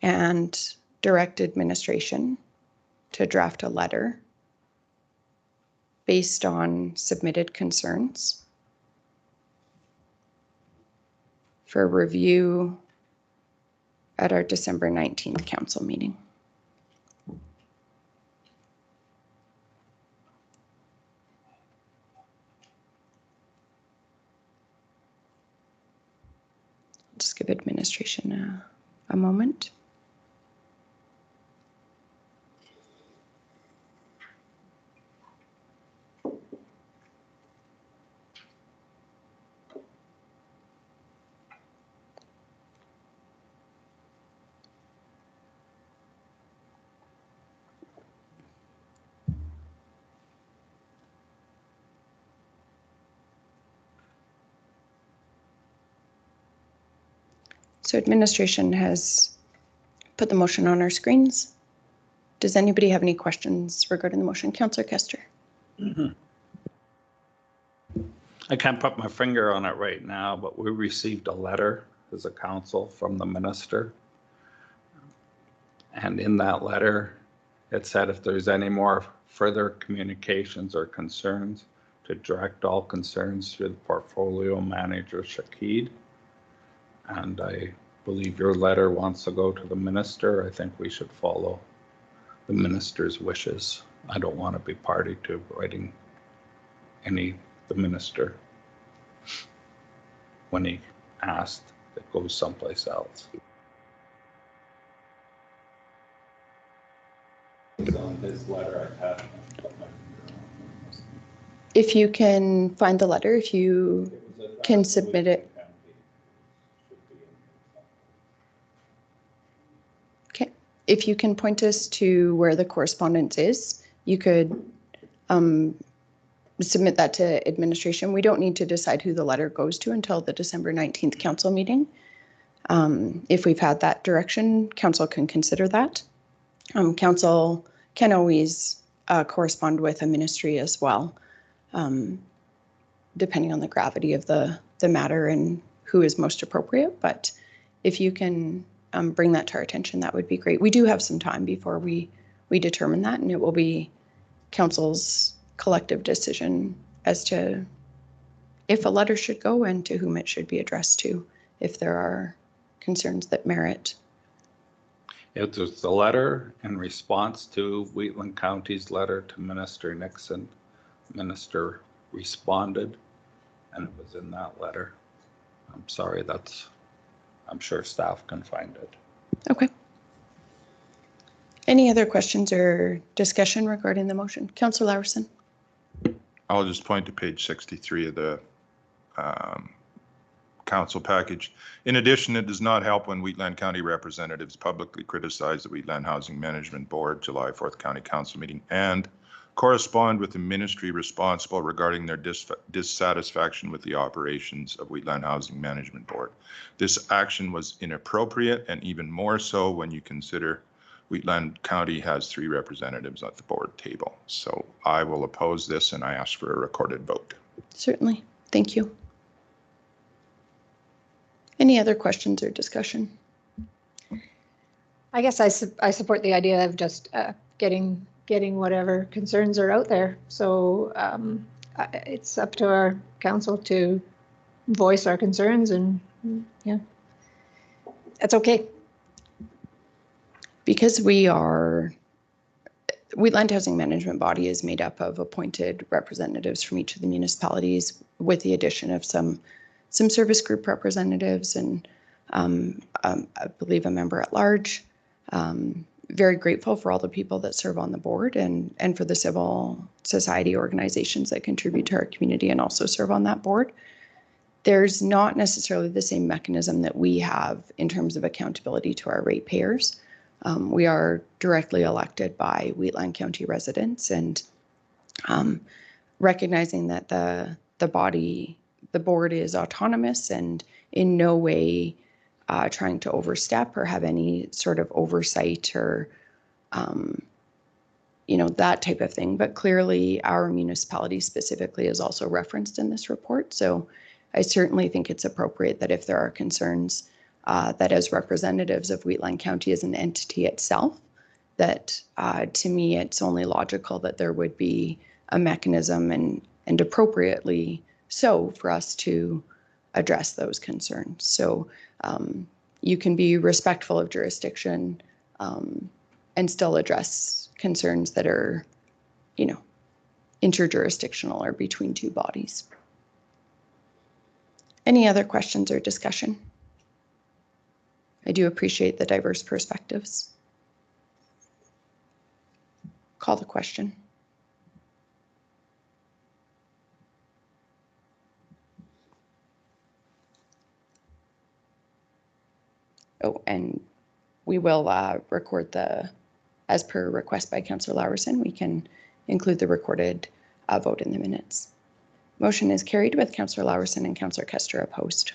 And direct administration to draft a letter based on submitted concerns for review at our December 19th council meeting. Just give administration a moment. So administration has put the motion on our screens. Does anybody have any questions regarding the motion? Councillor Kester.
I can't put my finger on it right now, but we received a letter as a council from the minister. And in that letter, it said if there's any more further communications or concerns, to direct all concerns through the portfolio manager, Shakid. And I believe your letter wants to go to the minister. I think we should follow the minister's wishes. I don't want to be party to writing the minister when he asked, it goes someplace else. On his letter, I had
If you can find the letter, if you can submit it. Okay, if you can point us to where the correspondence is, you could submit that to administration. We don't need to decide who the letter goes to until the December 19th council meeting. If we've had that direction, council can consider that. Council can always correspond with a ministry as well, depending on the gravity of the matter and who is most appropriate. But if you can bring that to our attention, that would be great. We do have some time before we determine that, and it will be council's collective decision as to if a letter should go and to whom it should be addressed to, if there are concerns that merit.
It was a letter in response to Wheatland County's letter to Minister Nixon. Minister responded, and it was in that letter. I'm sorry, I'm sure staff can find it.
Okay. Any other questions or discussion regarding the motion? Councillor Laursen.
I'll just point to page 63 of the council package. In addition, it does not help when Wheatland County representatives publicly criticize the Wheatland Housing Management Board July 4th County Council meeting and correspond with the ministry responsible regarding their dissatisfaction with the operations of Wheatland Housing Management Board. This action was inappropriate, and even more so when you consider Wheatland County has 3 representatives at the board table. So I will oppose this, and I ask for a recorded vote.
Certainly. Thank you. Any other questions or discussion?
I guess I support the idea of just getting whatever concerns are out there. So it's up to our council to voice our concerns, and yeah, that's okay. Because Wheatland Housing Management Body is made up of appointed representatives from each of the municipalities, with the addition of some service group representatives and I believe a member at large.
very grateful for all the people that serve on the board and for the civil society organizations that contribute to our community and also serve on that board. There's not necessarily the same mechanism that we have in terms of accountability to our ratepayers. We are directly elected by Wheatland County residents, and recognizing that the board is autonomous and in no way trying to overstep or have any sort of oversight or that type of thing. But clearly our municipality specifically is also referenced in this report. So I certainly think it's appropriate that if there are concerns that as representatives of Wheatland County as an entity itself, that to me, it's only logical that there would be a mechanism and appropriately so for us to address those concerns. So you can be respectful of jurisdiction and still address concerns that are, interjurisdictional or between two bodies. Any other questions or discussion? I do appreciate the diverse perspectives. Call the question. Oh, and we will record as per request by Councillor Laursen, we can include the recorded vote in the minutes. Motion is carried with Councillor Laursen and Councillor Kester opposed.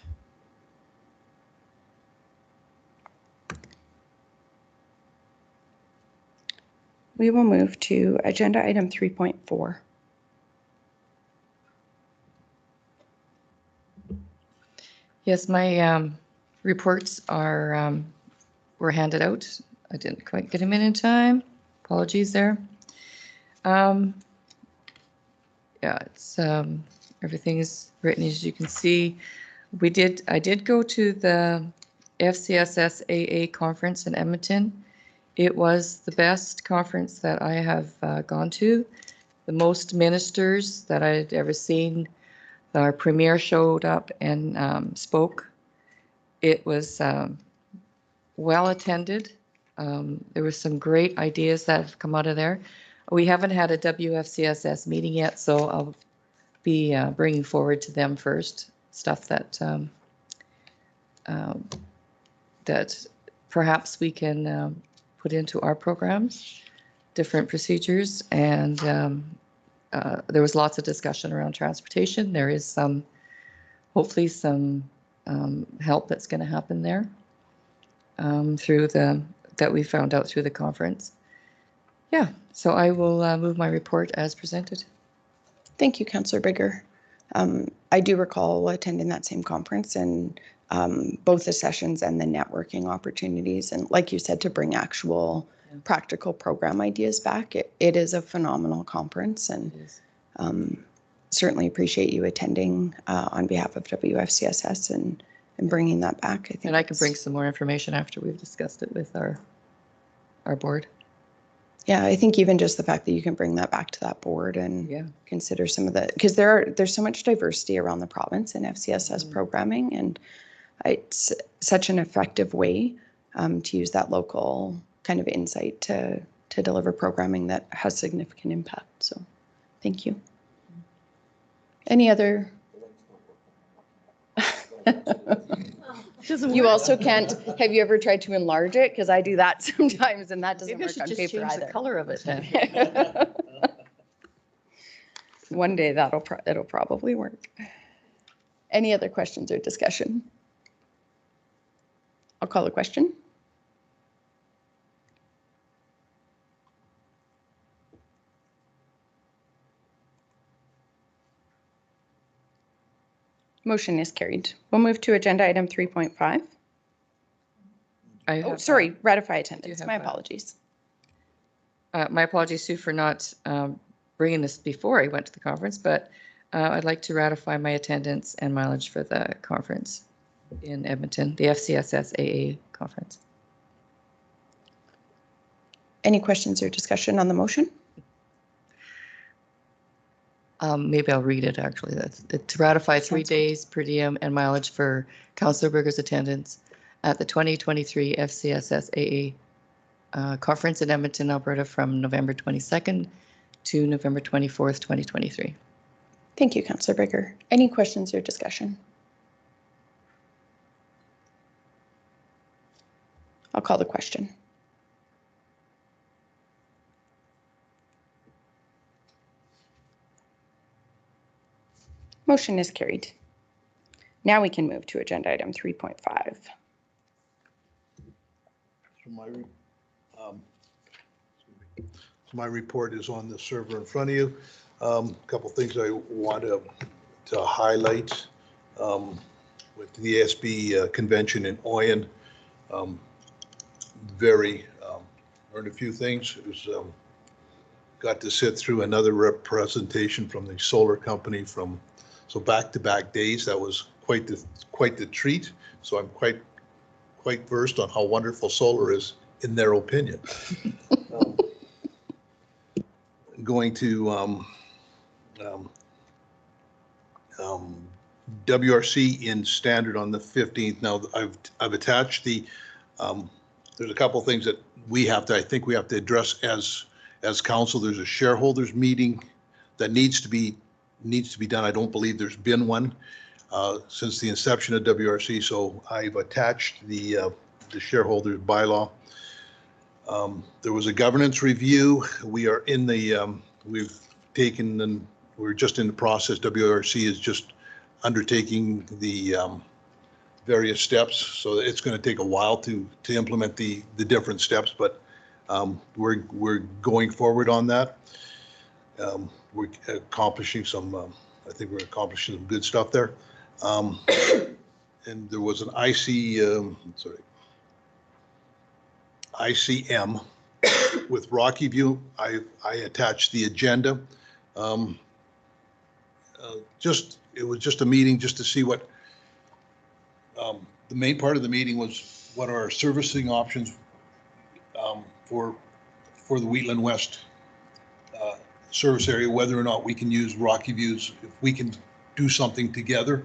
We will move to agenda item 3.4.
Yes, my reports were handed out. I didn't quite get them in time. Apologies there. Yeah, it's everything is written as you can see. I did go to the FCSS AA conference in Edmonton. It was the best conference that I have gone to. The most ministers that I'd ever seen. Our premier showed up and spoke. It was well attended. There were some great ideas that have come out of there. We haven't had a WFCSS meeting yet, so I'll be bringing forward to them first stuff that that perhaps we can put into our programs, different procedures, and there was lots of discussion around transportation. There is hopefully some help that's going to happen there that we found out through the conference. Yeah, so I will move my report as presented.
Thank you, Councillor Bigger. I do recall attending that same conference and both the sessions and the networking opportunities. And like you said, to bring actual practical program ideas back, it is a phenomenal conference, and certainly appreciate you attending on behalf of WFCSS and bringing that back. I think,
and I can bring some more information after we've discussed it with our board.
Yeah, I think even just the fact that you can bring that back to that board and consider some of the, because there's so much diversity around the province in FCSS programming, and it's such an effective way to use that local kind of insight to deliver programming that has significant impact. So thank you. Any other? You also can't, have you ever tried to enlarge it? Because I do that sometimes and that doesn't work on paper either.
The color of it then.
One day it'll probably work. Any other questions or discussion? I'll call the question. Motion is carried. We'll move to agenda item 3.5. Oh, sorry, ratify attendance. My apologies.
My apologies, Sue, for not bringing this before I went to the conference, but I'd like to ratify my attendance and mileage for the conference in Edmonton, the FCSS AA conference.
Any questions or discussion on the motion?
Maybe I'll read it actually. That's to ratify 3 days per diem and mileage for Councillor Berger's attendance at the 2023 FCSS AA conference in Edmonton, Alberta from November 22nd to November 24th, 2023.
Thank you, Councillor Baker. Any questions or discussion? I'll call the question. Motion is carried. Now we can move to agenda item 3.5.
So my report is on the server in front of you. A couple things I want to highlight with the ASB convention in Oyen. Learned a few things. It was got to sit through another representation from the solar company from back-to-back days. That was quite the treat. So I'm quite versed on how wonderful solar is in their opinion. Going to WRC in Standard on the 15th. Now I've attached the. There's a couple of things that I think we have to address as council. There's a shareholders meeting that needs to be done. I don't believe there's been one since the inception of WRC. So I've attached the shareholders bylaw. There was a governance review. We are in the we're just in the process. WRC is just undertaking the various steps. So it's going to take a while to implement the different steps, but we're going forward on that. We're accomplishing some, I think we're accomplishing some good stuff there. And there was an ICM with Rocky View. I attached the agenda. It was just a meeting just to see what the main part of the meeting was, what are our servicing options for the Wheatland West service area, whether or not we can use Rocky Views, if we can do something together.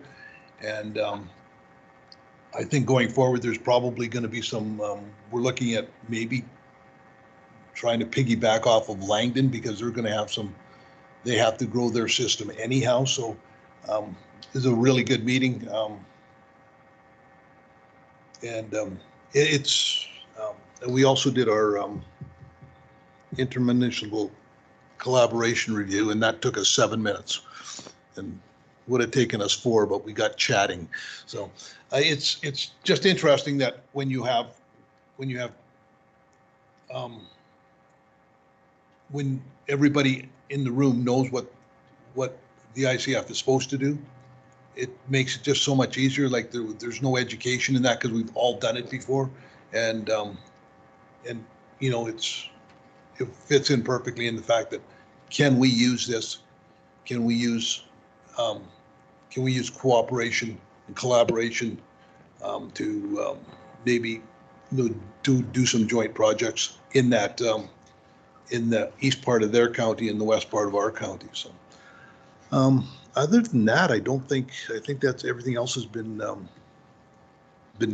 And I think going forward, there's probably going to be some, we're looking at maybe trying to piggyback off of Langdon, because they're going to have they have to grow their system anyhow. So this is a really good meeting. And we also did our intermunicipal collaboration review, and that took us 7 minutes, and would have taken us 4, but we got chatting. So it's just interesting that when everybody in the room knows what the ICF is supposed to do, it makes it just so much easier. Like there's no education in that because we've all done it before, and you know, it fits in perfectly in the fact that can we use this? Can we use cooperation and collaboration to maybe do some joint projects in that in the east part of their county and the west part of our county. So other than that, I think that's everything else has been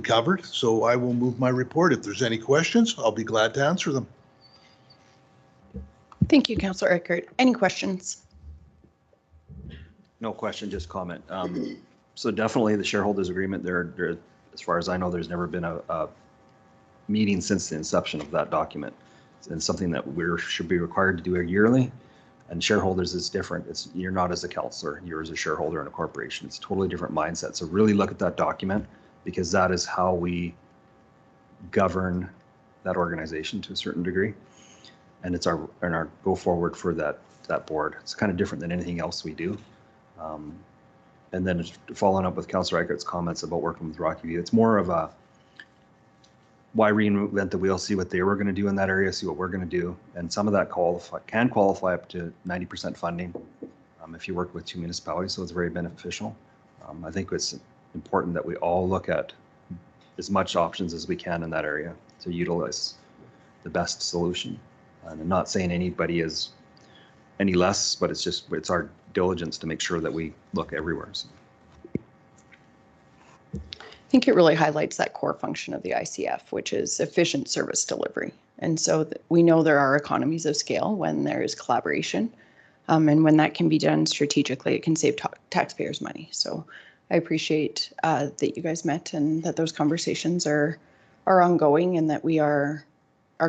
covered. So I will move my report. If there's any questions, I'll be glad to answer them.
Thank you, Councillor Eckert. Any questions?
No question, just comment. So definitely the shareholders agreement there, as far as I know, there's never been a meeting since the inception of that document. And something that should be required to do yearly. And shareholders is different. You're not as a councillor, you're as a shareholder in a corporation. It's a totally different mindset. So really look at that document, because that is how we govern that organization to a certain degree. And it's our go forward for that board. It's kind of different than anything else we do. And then following up with Councillor Eichert's comments about working with Rocky View, it's more of a why reinvent the wheel, see what they were going to do in that area, see what we're going to do. And some of that can qualify up to 90% funding if you work with 2 municipalities, so it's very beneficial. I think it's important that we all look at as much options as we can in that area to utilize the best solution. And I'm not saying anybody is any less, but it's our diligence to make sure that we look everywhere. So.
think it really highlights that core function of the ICF, which is efficient service delivery. And so we know there are economies of scale when there is collaboration. And when that can be done strategically, it can save taxpayers money. So I appreciate that you guys met and that those conversations are ongoing and that we are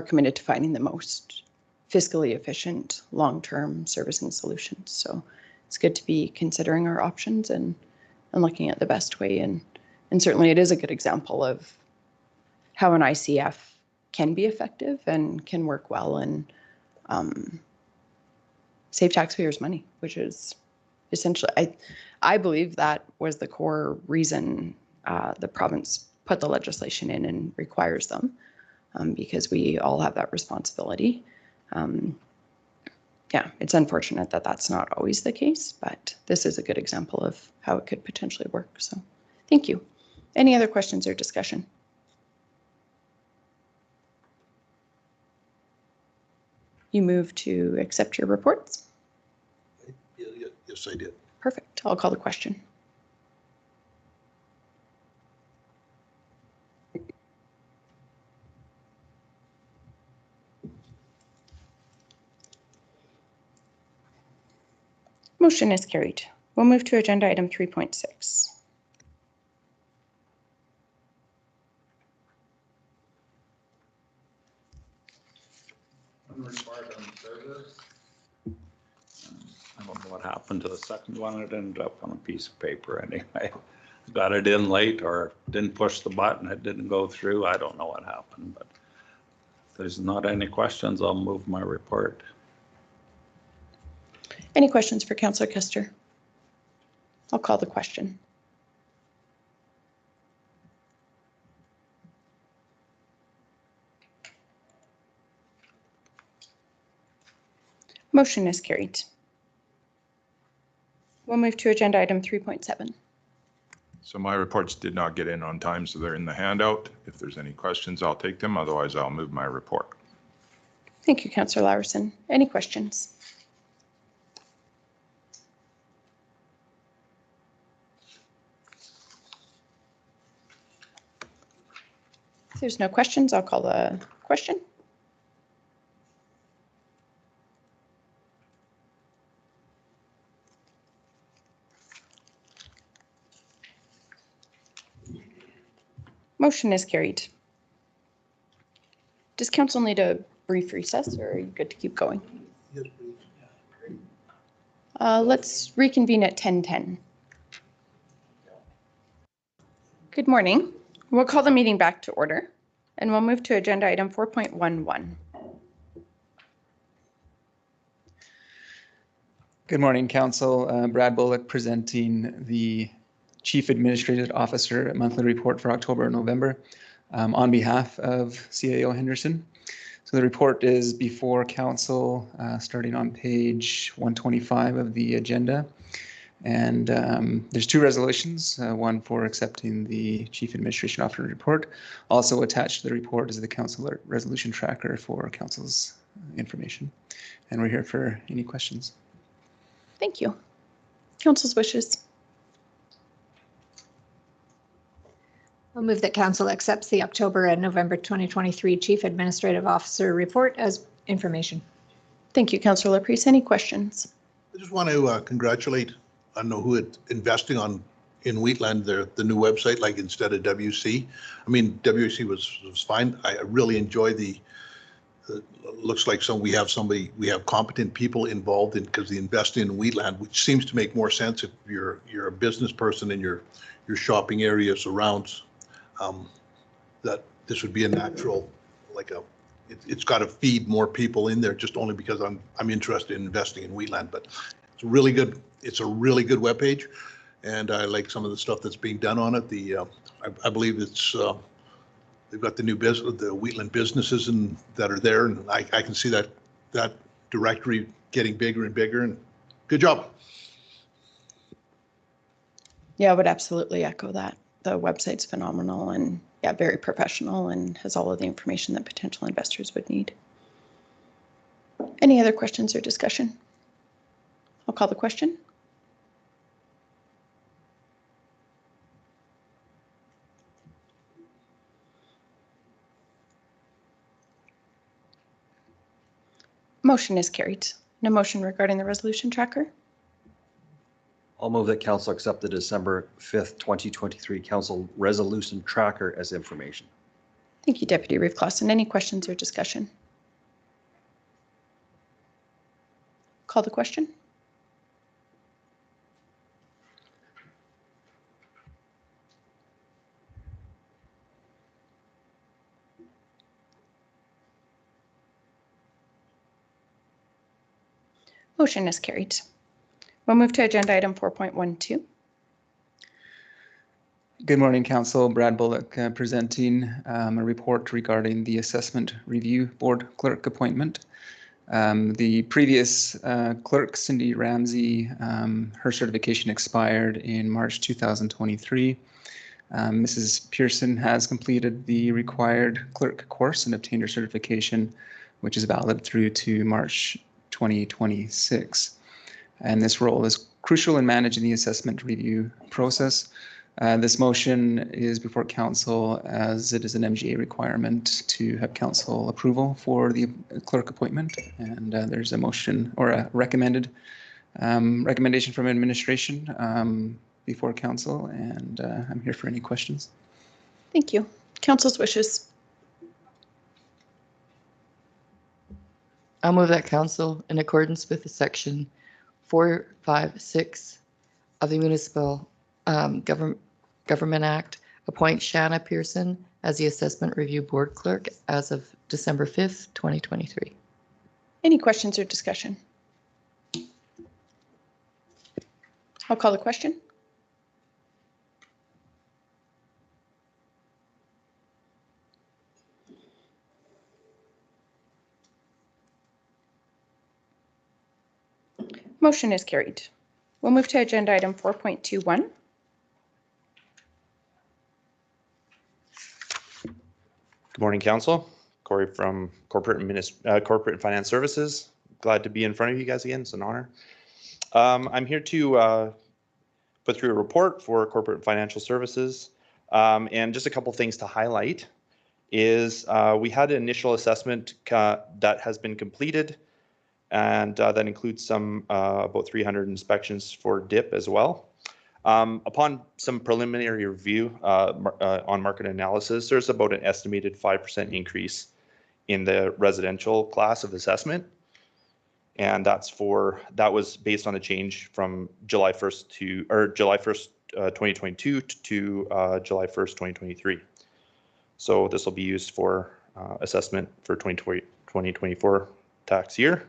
committed to finding the most fiscally efficient long-term servicing solutions. So it's good to be considering our options and looking at the best way. And certainly it is a good example of how an ICF can be effective and can work well and save taxpayers money, which is essentially, I believe that was the core reason the province put the legislation in and requires them, because we all have that responsibility. Yeah, it's unfortunate that that's not always the case, but this is a good example of how it could potentially work. So thank you. Any other questions or discussion? You move to accept your reports?
Yes, I did.
Perfect. I'll call the question. Motion is carried. We'll move to agenda item 3.6.
I don't know what happened to the second one. It ended up on a piece of paper anyway. Got it in late or didn't push the button. It didn't go through. I don't know what happened, but if there's not any questions, I'll move my report.
Any questions for Councillor Kuster? I'll call the question. Motion is carried. We'll move to agenda item 3.7.
So my reports did not get in on time, so they're in the handout. If there's any questions, I'll take them. Otherwise, I'll move my report.
Thank you, Councillor Laursen. Any questions? If there's no questions, I'll call the question. Motion is carried. Does council need a brief recess or are you good to keep going?
Yes, please.
Let's reconvene at 10:10. Good morning. We'll call the meeting back to order and we'll move to agenda item 4.11.
Good morning, Council. Brad Bullock presenting the Chief Administrative Officer monthly report for October and November on behalf of CAO Henderson. So the report is before Council, starting on page 125 of the agenda. And there's two resolutions, one for accepting the Chief Administration Officer report. Also attached to the report is the Council resolution tracker for Council's information. And we're here for any questions.
Thank you. Council's wishes.
I'll move that Council accepts the October and November 2023 Chief Administrative Officer report as information.
Thank you, Councillor Laprise. Any questions?
I just want to congratulate, I don't know who it's investing in Wheatland, the new website, like instead of WC. I mean, WC was fine. I really enjoy looks like we have competent people involved in, because the investing in Wheatland, which seems to make more sense if you're a business person and your shopping area surrounds, that this would be a natural, it's got to feed more people in there just only because I'm interested in investing in Wheatland. But it's a really good webpage, and I like some of the stuff that's being done on it. I believe it's they've got the new the Wheatland businesses that are there, and I can see that directory getting bigger and bigger. And good job.
Yeah, I would absolutely echo that. The website's phenomenal and yeah, very professional and has all of the information that potential investors would need. Any other questions or discussion? I'll call the question. Motion is carried. No motion regarding the resolution tracker.
I'll move that council accept the December 5th, 2023 council resolution tracker as information.
Thank you, Deputy Reeve Clausen. Any questions or discussion? Call the question. Motion is carried. We'll move to agenda item 4.12.
Good morning, Council. Brad Bullock presenting a report regarding the Assessment Review Board clerk appointment. The previous clerk, Cindy Ramsey, her certification expired in March 2023. Mrs. Pearson has completed the required clerk course and obtained her certification, which is valid through to March 2026. And this role is crucial in managing the assessment review process. This motion is before council as it is an MGA requirement to have council approval for the clerk appointment. And there's a motion or a recommendation from administration before council. And I'm here for any questions.
Thank you. Council's wishes.
I'll move that council, in accordance with the section 456 of the Municipal Government Act, appoint Shanna Pearson as the Assessment Review Board Clerk as of December 5th, 2023.
Any questions or discussion? I'll call the question. Motion is carried. We'll move to agenda item 4.21.
Good morning, Council. Corey from Corporate and Finance Services. Glad to be in front of you guys again. It's an honor. I'm here to put through a report for Corporate and Financial Services. And just a couple things to highlight is we had an initial assessment that has been completed, and that includes some about 300 inspections for DIP as well. Upon some preliminary review on market analysis, there's about an estimated 5% increase in the residential class of assessment. And that was based on the change from July 1st, 2022 to July 1st, 2023. So this will be used for assessment for 2024 tax year.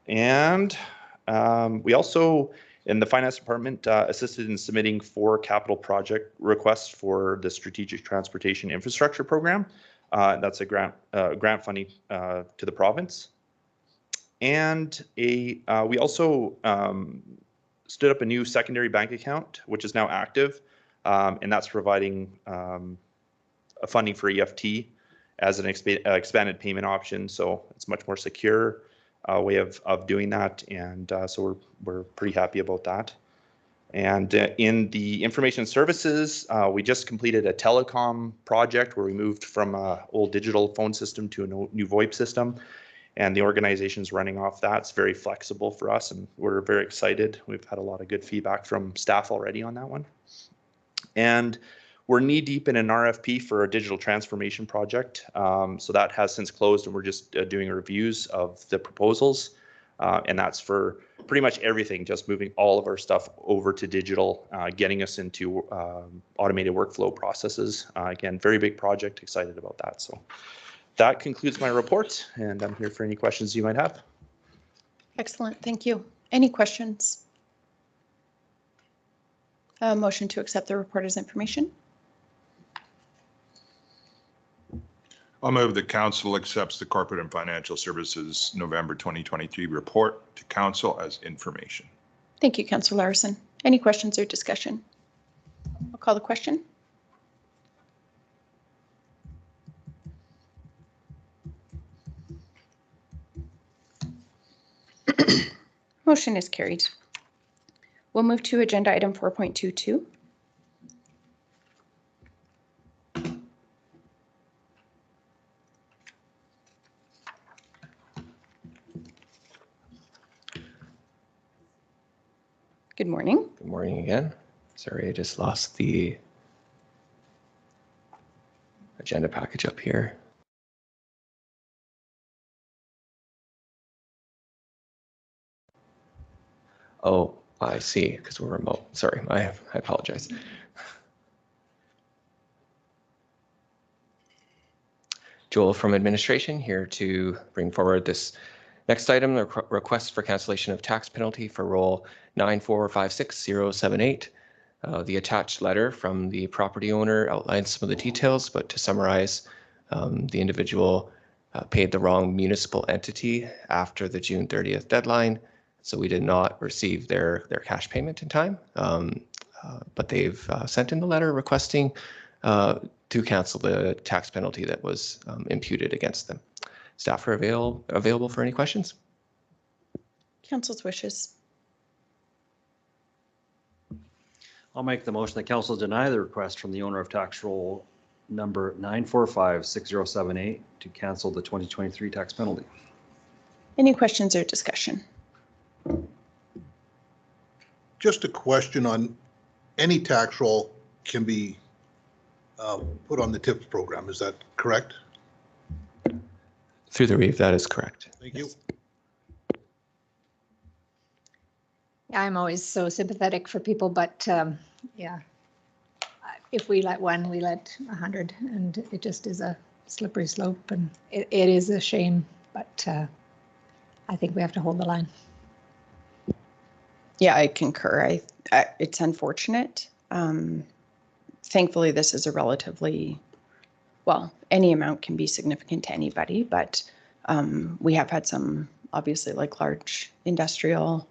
And we also, in the finance department, assisted in submitting 4 capital project requests for the Strategic Transportation Infrastructure Program. That's a grant funding to the province. And we also stood up a new secondary bank account, which is now active, and that's providing a funding for EFT as an expanded payment option. So it's much more secure way of doing that, and so we're pretty happy about that. And in the information services, we just completed a telecom project where we moved from an old digital phone system to a new VoIP system, and the organization's running off that. It's very flexible for us, and we're very excited. We've had a lot of good feedback from staff already on that one. And we're knee deep in an RFP for a digital transformation project. So that has since closed, and we're just doing reviews of the proposals. And that's for pretty much everything, just moving all of our stuff over to digital, getting us into automated workflow processes. Again, very big project, excited about that. So that concludes my report, and I'm here for any questions you might have.
Excellent, thank you. Any questions? Motion to accept the report as information.
I'll move the council accepts the Corporate and Financial Services November 2023 report to council as information.
Thank you, Councillor Larson. Any questions or discussion? I'll call the question. Motion is carried. We'll move to agenda item 4.22. Good morning.
Good morning again. Sorry, I just lost the agenda package up here. Oh, I see, because we're remote. Sorry, I apologize. Joel from administration here to bring forward this next item, the request for cancellation of tax penalty for roll 9456078. The attached letter from the property owner outlines some of the details, but to summarize, the individual paid the wrong municipal entity after the June 30th deadline, so we did not receive their cash payment in time. But they've sent in the letter requesting to cancel the tax penalty that was imputed against them. Staff are available for any questions.
Council's wishes.
I'll make the motion that council deny the request from the owner of tax roll number 9456078 to cancel the 2023 tax penalty.
Any questions or discussion?
Just a question on any tax roll can be put on the TIPS program. Is that correct?
Through the reeve, that is correct.
Thank you.
I'm always so sympathetic for people, but yeah, if we let one, we let 100, and it just is a slippery slope, and it is a shame, but I think we have to hold the line.
Yeah, I concur. It's unfortunate. Thankfully, this is a relatively, well, any amount can be significant to anybody, but we have had some, obviously, like large industrial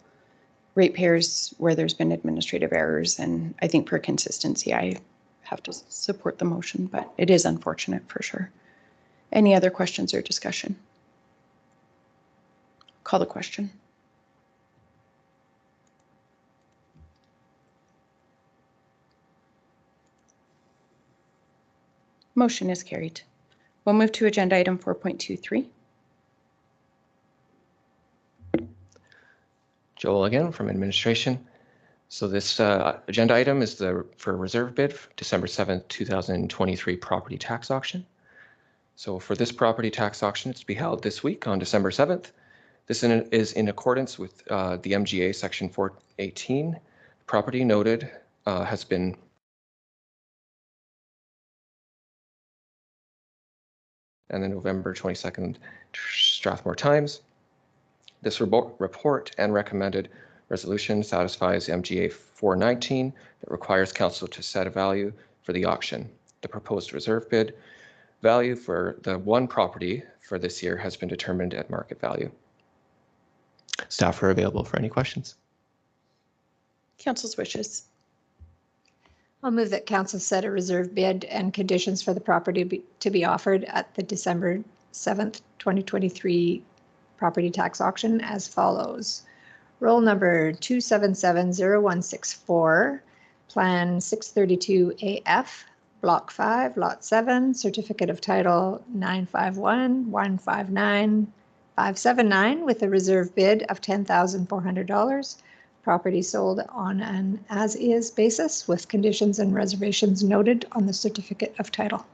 ratepayers where there's been administrative errors, and I think for consistency, I have to support the motion, but it is unfortunate for sure. Any other questions or discussion? Call the question. Motion is carried. We'll move to agenda item 4.23.
Joel again from administration. So this agenda item is for reserve bid for December 7th, 2023 property tax auction. So for this property tax auction, it's to be held this week on December 7th. This is in accordance with the MGA section 418. Property noted has been and the November 22nd Strathmore Times. This report and recommended resolution satisfies MGA 419 that requires council to set a value for the auction. The proposed reserve bid value for the one property for this year has been determined at market value. Staff are available for any questions.
Council's wishes.
I'll move that council set a reserve bid and conditions for the property to be offered at the December 7th, 2023 property tax auction as follows. Roll number 2770164, Plan 632AF, Block 5, Lot 7, Certificate of Title 951159579 with a reserve bid of $10,400. Property sold on an as-is basis with conditions and reservations noted on the Certificate of Title.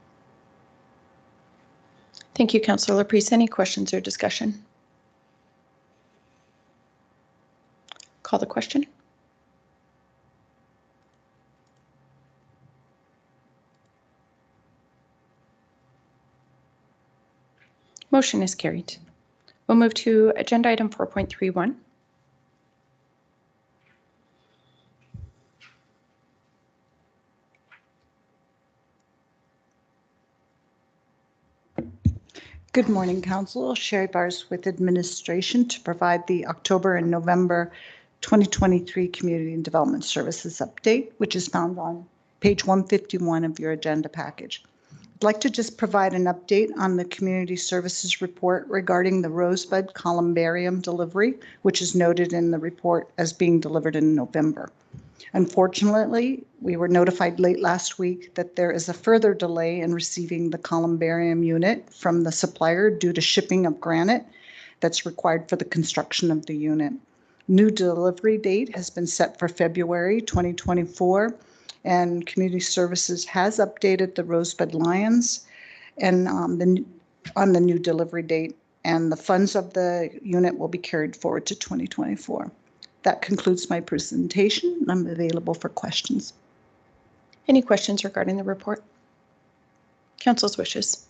Thank you, Councillor Laprise. Any questions or discussion? Call the question. Motion is carried. We'll move to agenda item 4.31.
Good morning, Council. Sherry Bars with administration to provide the October and November 2023 Community and Development Services update, which is found on page 151 of your agenda package. I'd like to just provide an update on the Community Services report regarding the Rosebud Columbarium delivery, which is noted in the report as being delivered in November. Unfortunately, we were notified late last week that there is a further delay in receiving the columbarium unit from the supplier due to shipping of granite that's required for the construction of the unit. New delivery date has been set for February 2024, and Community Services has updated the Rosebud Lions and on the new delivery date, and the funds of the unit will be carried forward to 2024. That concludes my presentation, and I'm available for questions.
Any questions regarding the report? Council's wishes.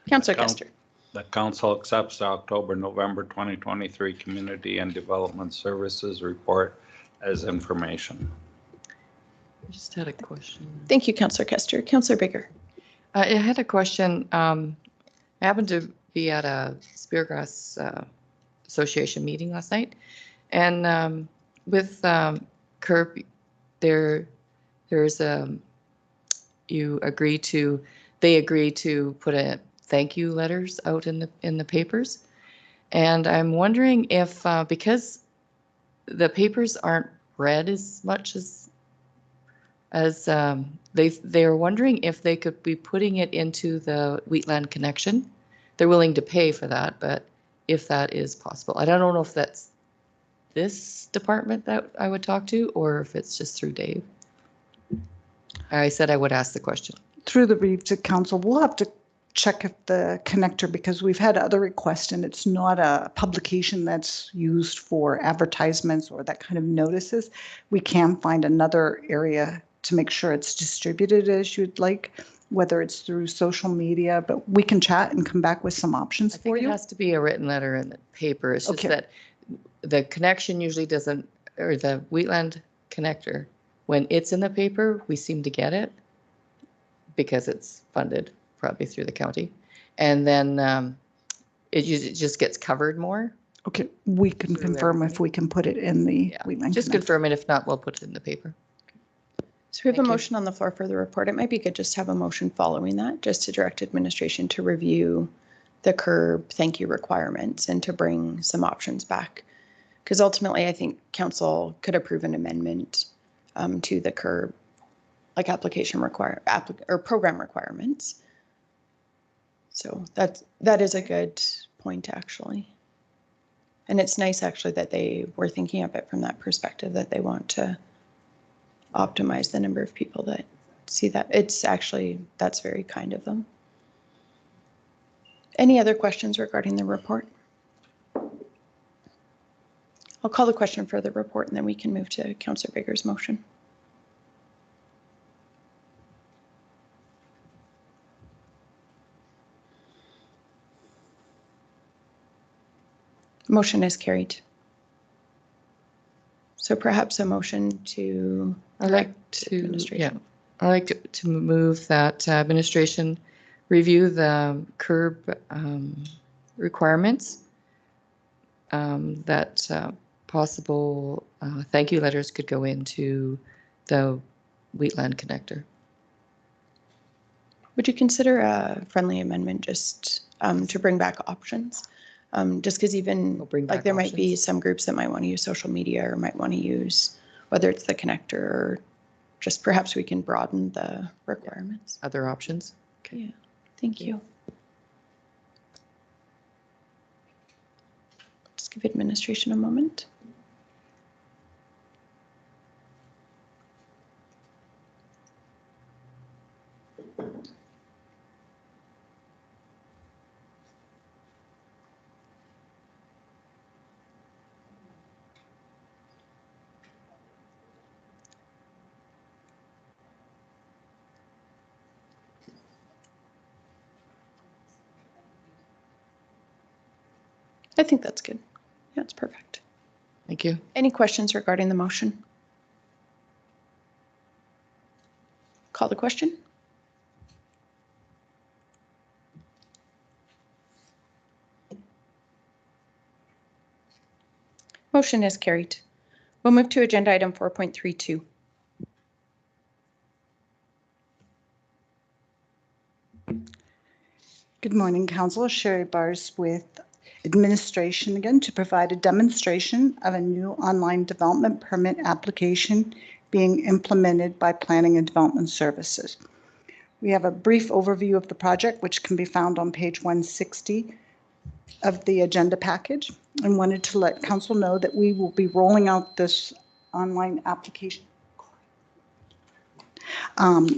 Councillor Kester.
The council accepts the October-November 2023 Community and Development Services Report as information.
I just had a question.
Thank you, Councillor Kester. Councillor Bigger.
I had a question. I happened to be at a Speargrass Association meeting last night, and with CURB, there's they agree to put a thank you letters out in the papers, and I'm wondering if because the papers aren't read as much as they're wondering if they could be putting it into the Wheatland Connection. They're willing to pay for that, but if that is possible, I don't know if that's this department that I would talk to, or if it's just through Dave. I said I would ask the question.
Through the Reeve to Council, we'll have to check if the connector, because we've had other requests and it's not a publication that's used for advertisements or that kind of notices. We can find another area to make sure it's distributed as you'd like, whether it's through social media, but we can chat and come back with some options
I
for
think
you.
it has to be a written letter in the paper. It's just
Okay.
that the connection usually doesn't, or the Wheatland connector, when it's in the paper, we seem to get it because it's funded probably through the county. And then it usually just gets covered more.
Okay, we can
Through
confirm if
everything.
we can put it in the
Yeah,
Wheatland
just
Connector.
confirm it. If not, we'll put it in the paper.
So we have
Thank
a
you.
motion on the floor for the report. It might be good just to have a motion following that, just to direct administration to review the CURB thank you requirements and to bring some options back. Because ultimately, I think council could approve an amendment to the CURB, like application or program requirements. So that is a good point, actually. And it's nice, actually, that they were thinking of it from that perspective, that they want to optimize the number of people that see that. It's actually, that's very kind of them. Any other questions regarding the report? I'll call the question for the report and then we can move to Councillor Bigger's motion. Motion is carried. So perhaps a motion to
I'd like
direct
to,
administration.
I'd like to move that administration review the CURB requirements, that possible thank you letters could go into the Wheatland Connector.
Would you consider a friendly amendment just to bring back options? Just because even
We'll bring
like
back
there might be
options.
some groups that might want to use social media or might want to use, whether it's the connector or just perhaps we can broaden the requirements.
Other options?
Yeah, thank you. Just give administration a moment. I think that's good. Yeah, it's perfect.
Thank you.
Any questions regarding the motion? Call the question. Motion is carried. We'll move to agenda item 4.32.
Good morning, Council. Sherry Bars with administration again to provide a demonstration of a new online development permit application being implemented by Planning and Development Services. We have a brief overview of the project, which can be found on page 160 of the agenda package and wanted to let council know that we will be rolling out this online application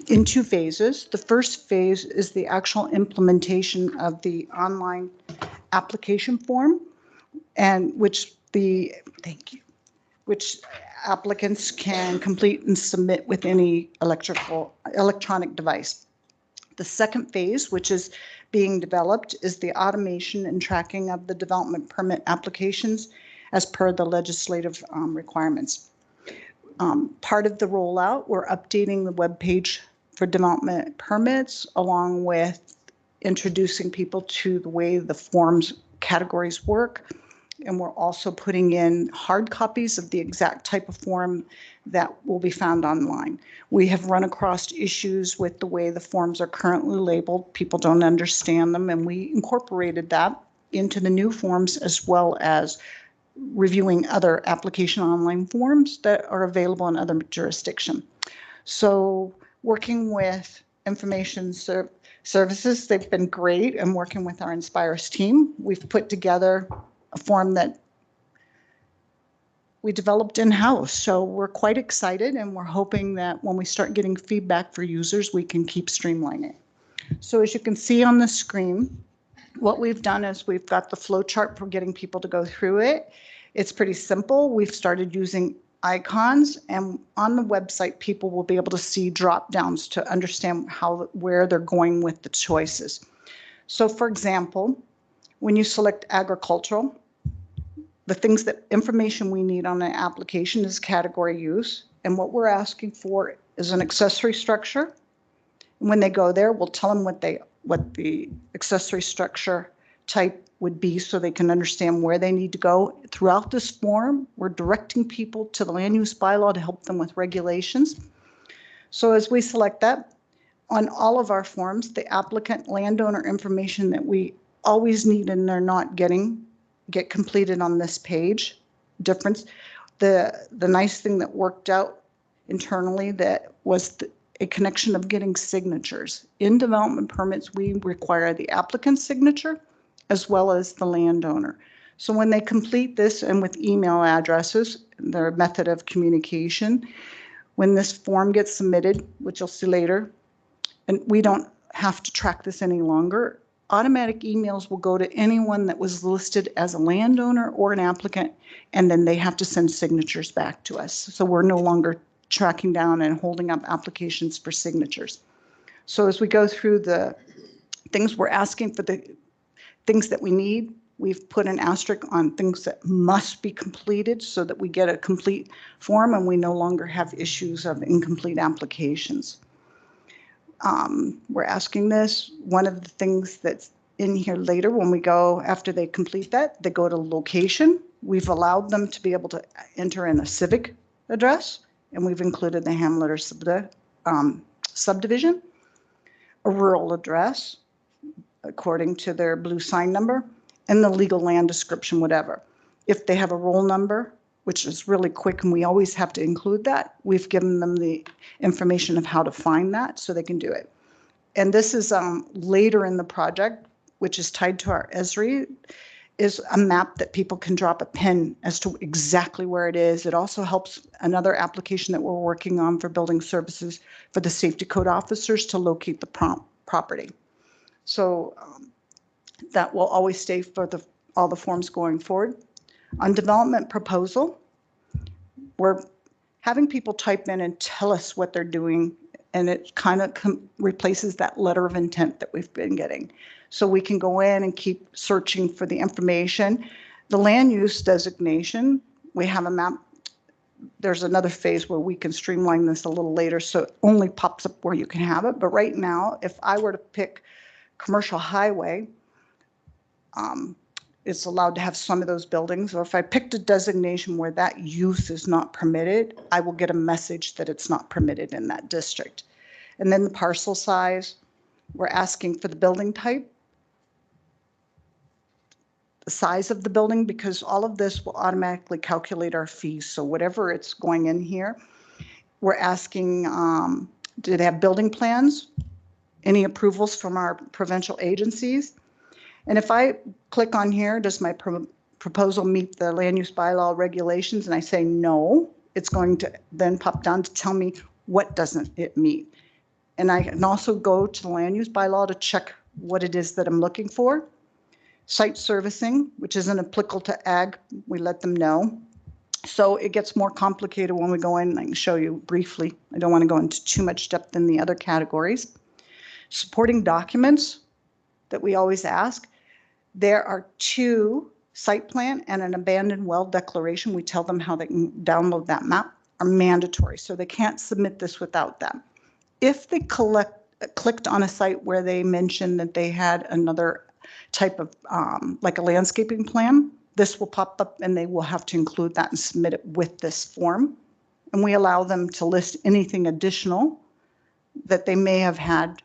in 2 phases. The first phase is the actual implementation of the online application form, and which applicants can complete and submit with any electronic device. The second phase, which is being developed, is the automation and tracking of the development permit applications as per the legislative requirements. Part of the rollout, we're updating the webpage for development permits, along with introducing people to the way the forms categories work. And we're also putting in hard copies of the exact type of form that will be found online. We have run across issues with the way the forms are currently labeled. People don't understand them, and we incorporated that into the new forms, as well as reviewing other application online forms that are available in other jurisdictions. So working with information services, they've been great, and working with our Inspires team, we've put together a form that we developed in-house. So we're quite excited, and we're hoping that when we start getting feedback for users, we can keep streamlining it. So as you can see on the screen, what we've done is we've got the flow chart for getting people to go through it. It's pretty simple. We've started using icons, and on the website, people will be able to see drop downs to understand where they're going with the choices. So for example, when you select agricultural, the information we need on an application is category use, and what we're asking for is an accessory structure. When they go there, we'll tell them what the accessory structure type would be, so they can understand where they need to go. Throughout this form, we're directing people to the land use bylaw to help them with regulations. So as we select that, on all of our forms, the applicant landowner information that we always need and they're not getting get completed on this page. Difference. The nice thing that worked out internally that was a connection of getting signatures. In development permits, we require the applicant's signature as well as the landowner. So when they complete this, and with email addresses, their method of communication, when this form gets submitted, which you'll see later, and we don't have to track this any longer, automatic emails will go to anyone that was listed as a landowner or an applicant, and then they have to send signatures back to us. So we're no longer tracking down and holding up applications for signatures. So as we go through the things we're asking for, the things that we need, we've put an asterisk on things that must be completed so that we get a complete form and we no longer have issues of incomplete applications. We're asking this. One of the things that's in here later, when we go, after they complete that, they go to location. We've allowed them to be able to enter in a civic address, and we've included the hamlet or subdivision, a rural address, according to their blue sign number, and the legal land description, whatever. If they have a roll number, which is really quick, and we always have to include that, we've given them the information of how to find that so they can do it. And this is later in the project, which is tied to our Esri, is a map that people can drop a pin as to exactly where it is. It also helps another application that we're working on for building services for the safety code officers to locate the property. So that will always stay for all the forms going forward. On development proposal, we're having people type in and tell us what they're doing, and it kind of replaces that letter of intent that we've been getting. So we can go in and keep searching for the information. The land use designation, we have a map. There's another phase where we can streamline this a little later, so it only pops up where you can have it. But right now, if I were to pick commercial highway, it's allowed to have some of those buildings, or if I picked a designation where that use is not permitted, I will get a message that it's not permitted in that district. And then the parcel size, we're asking for the building type, the size of the building, because all of this will automatically calculate our fees. So whatever it's going in here, we're asking, do they have building plans? Any approvals from our provincial agencies? And if I click on here, does my proposal meet the land use bylaw regulations? And I say no, it's going to then pop down to tell me what doesn't it meet. And I can also go to the land use bylaw to check what it is that I'm looking for. Site servicing, which isn't applicable to ag, we let them know. So it gets more complicated when we go in, and I can show you briefly. I don't want to go into too much depth in the other categories. Supporting documents that we always ask. There are 2, site plan and an abandoned well declaration. We tell them how they can download that map, are mandatory. So they can't submit this without that. If they clicked on a site where they mentioned that they had another type of, like a landscaping plan, this will pop up and they will have to include that and submit it with this form. And we allow them to list anything additional that they may have had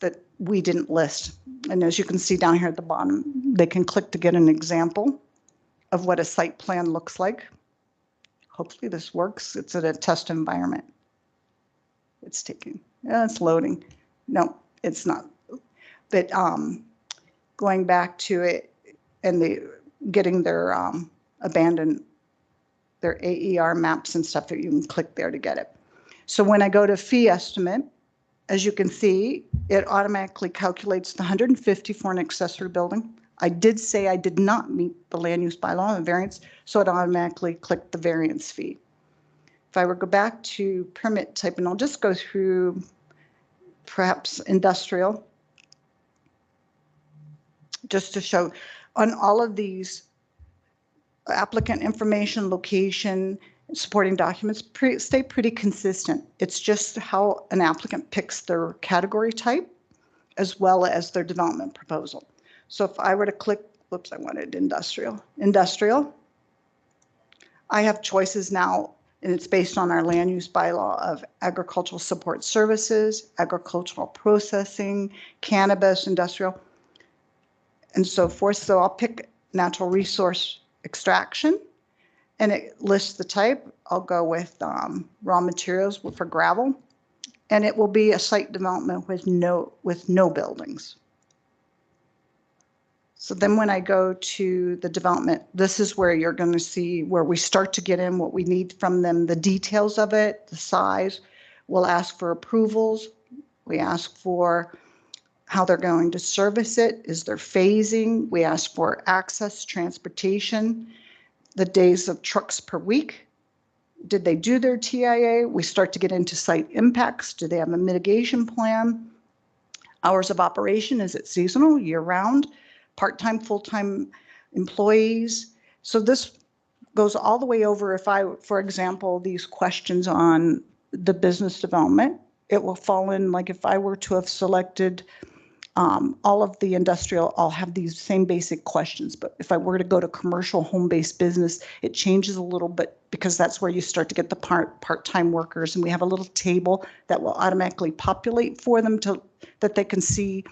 that we didn't list. And as you can see down here at the bottom, they can click to get an example of what a site plan looks like. Hopefully this works. It's at a test environment. It's taking, yeah, it's loading. No, it's not. But going back to it and getting their abandoned, their AER maps and stuff, that you can click there to get it. So when I go to fee estimate, as you can see, it automatically calculates the 150 for an accessory building. I did say I did not meet the land use bylaw and variance, so it automatically clicked the variance fee. If I were to go back to permit type, and I'll just go through perhaps industrial, just to show on all of these applicant information, location, supporting documents stay pretty consistent. It's just how an applicant picks their category type as well as their development proposal. So if I were to click, whoops, I wanted industrial. Industrial, I have choices now, and it's based on our land use bylaw of agricultural support services, agricultural processing, cannabis, industrial, and so forth. So I'll pick natural resource extraction, and it lists the type. I'll go with raw materials for gravel, and it will be a site development with no buildings. So then when I go to the development, this is where you're going to see where we start to get in what we need from them, the details of it, the size. We'll ask for approvals. We ask for how they're going to service it. Is there phasing? We ask for access, transportation, the days of trucks per week. Did they do their TIA? We start to get into site impacts. Do they have a mitigation plan? Hours of operation, is it seasonal, year-round? Part-time, full-time employees? So this goes all the way over. If I, for example, these questions on the business development, it will fall in, like if I were to have selected all of the industrial, I'll have these same basic questions. But if I were to go to commercial home-based business, it changes a little bit because that's where you start to get the part-time workers. And we have a little table that will automatically populate for them that they can see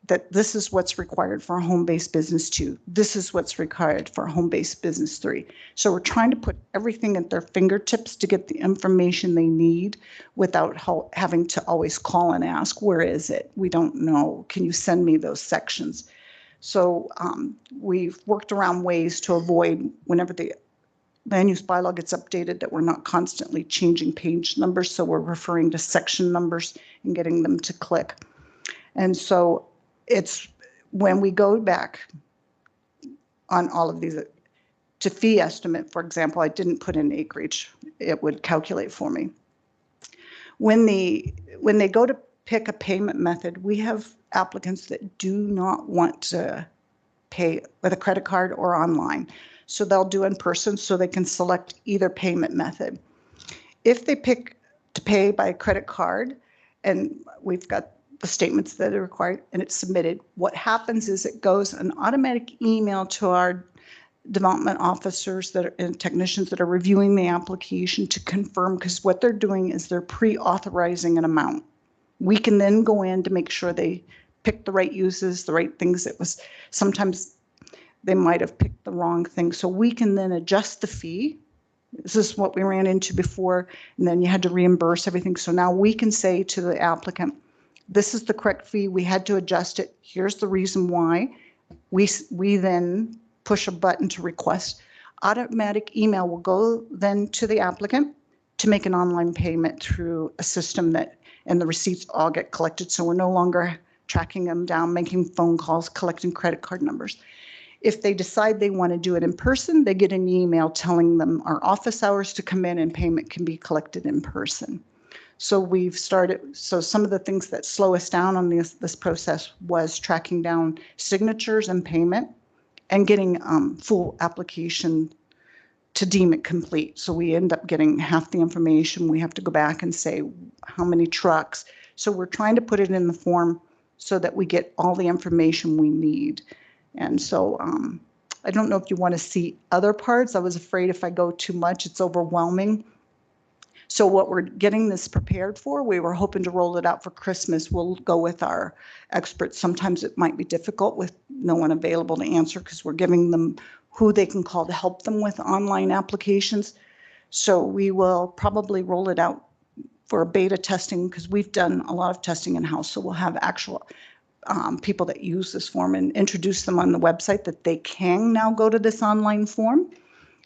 that this is what's required for a home-based business 2. This is what's required for a home-based business 3. So we're trying to put everything at their fingertips to get the information they need without having to always call and ask, where is it? We don't know. Can you send me those sections? So we've worked around ways to avoid whenever the land use bylaw gets updated that we're not constantly changing page numbers. So we're referring to section numbers and getting them to click. And so it's when we go back on all of these to fee estimate, for example, I didn't put in acreage. It would calculate for me. When they go to pick a payment method, we have applicants that do not want to pay with a credit card or online. So they'll do in person so they can select either payment method. If they pick to pay by credit card, and we've got the statements that are required and it's submitted, what happens is it goes an automatic email to our development officers and technicians that are reviewing the application to confirm, because what they're doing is they're pre-authorizing an amount. We can then go in to make sure they pick the right uses, the right things. Sometimes they might have picked the wrong thing. So we can then adjust the fee. This is what we ran into before, and then you had to reimburse everything. So now we can say to the applicant, this is the correct fee. We had to adjust it. Here's the reason why. we then push a button to request. Automatic email will go then to the applicant to make an online payment through a system that, and the receipts all get collected. So we're no longer tracking them down, making phone calls, collecting credit card numbers. If they decide they want to do it in person, they get an email telling them our office hours to come in and payment can be collected in person. So we've started, so some of the things that slow us down on this process was tracking down signatures and payment and getting full application to deem it complete. So we end up getting half the information. We have to go back and say how many trucks. So we're trying to put it in the form so that we get all the information we need. And so I don't know if you want to see other parts. I was afraid if I go too much, it's overwhelming. So what we're getting this prepared for, we were hoping to roll it out for Christmas. We'll go with our experts. Sometimes it might be difficult with no one available to answer because we're giving them who they can call to help them with online applications. So we will probably roll it out for a beta testing because we've done a lot of testing in-house. So we'll have actual people that use this form and introduce them on the website that they can now go to this online form.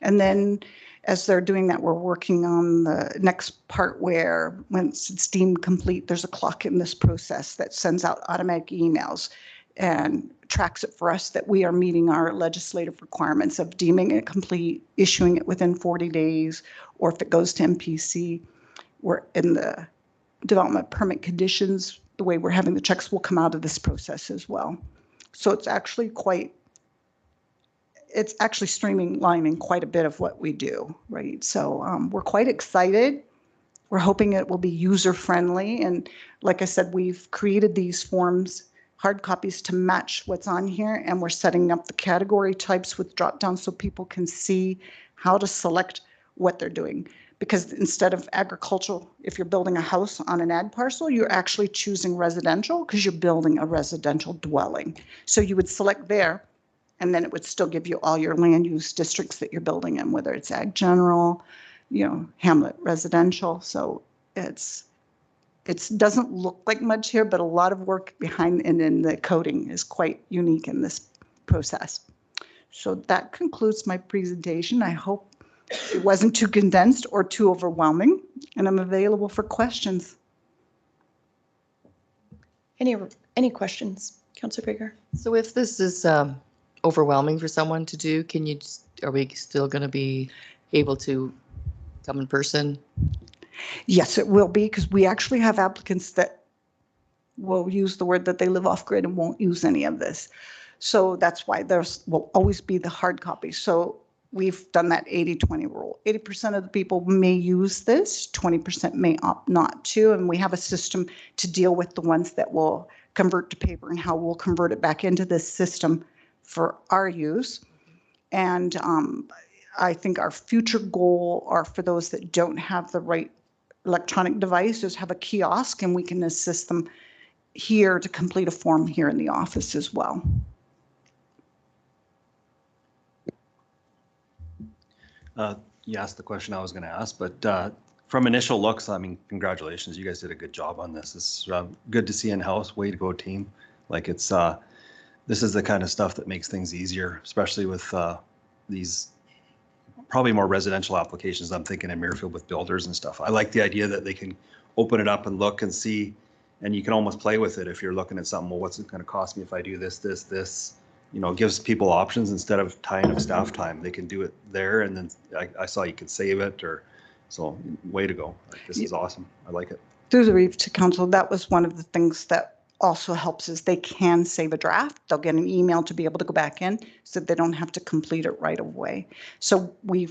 And then as they're doing that, we're working on the next part where once it's deemed complete, there's a clock in this process that sends out automatic emails and tracks it for us that we are meeting our legislative requirements of deeming it complete, issuing it within 40 days, or if it goes to MPC, we're in the development permit conditions, the way we're having the checks will come out of this process as well. So it's actually streamlining quite a bit of what we do, right? So we're quite excited. We're hoping it will be user-friendly. And like I said, we've created these forms, hard copies to match what's on here, and we're setting up the category types with drop-down so people can see how to select what they're doing. Because instead of agricultural, if you're building a house on an ag parcel, you're actually choosing residential because you're building a residential dwelling. So you would select there, and then it would still give you all your land use districts that you're building in, whether it's ag general, hamlet residential. So it doesn't look like much here, but a lot of work behind and in the coding is quite unique in this process. So that concludes my presentation. I hope it wasn't too condensed or too overwhelming, and I'm available for questions.
Any questions, Councillor Bigger?
So if this is overwhelming for someone to do, are we still going to be able to come in person?
Yes, it will be, because we actually have applicants that will use the word that they live off grid and won't use any of this. So that's why will always be the hard copy. So we've done that 80-20 rule. 80% of the people may use this, 20% may opt not to, and we have a system to deal with the ones that will convert to paper and how we'll convert it back into this system for our use. And I think our future goal are for those that don't have the right electronic device is have a kiosk, and we can assist them here to complete a form here in the office as well.
You asked the question I was going to ask, but from initial looks, I mean, congratulations. You guys did a good job on this. It's good to see in-house. Way to go, team. Like this is the kind of stuff that makes things easier, especially with these probably more residential applications. I'm thinking in Muirfield with builders and stuff. I like the idea that they can open it up and look and see, and you can almost play with it if you're looking at something. Well, what's it going to cost me if I do this, this, this? It gives people options instead of tying up staff time. They can do it there, and then I saw you could save it, so way to go. This is awesome. I like it.
Through the Reeve to Council, that was one of the things that also helps is they can save a draft. They'll get an email to be able to go back in so they don't have to complete it right away. So we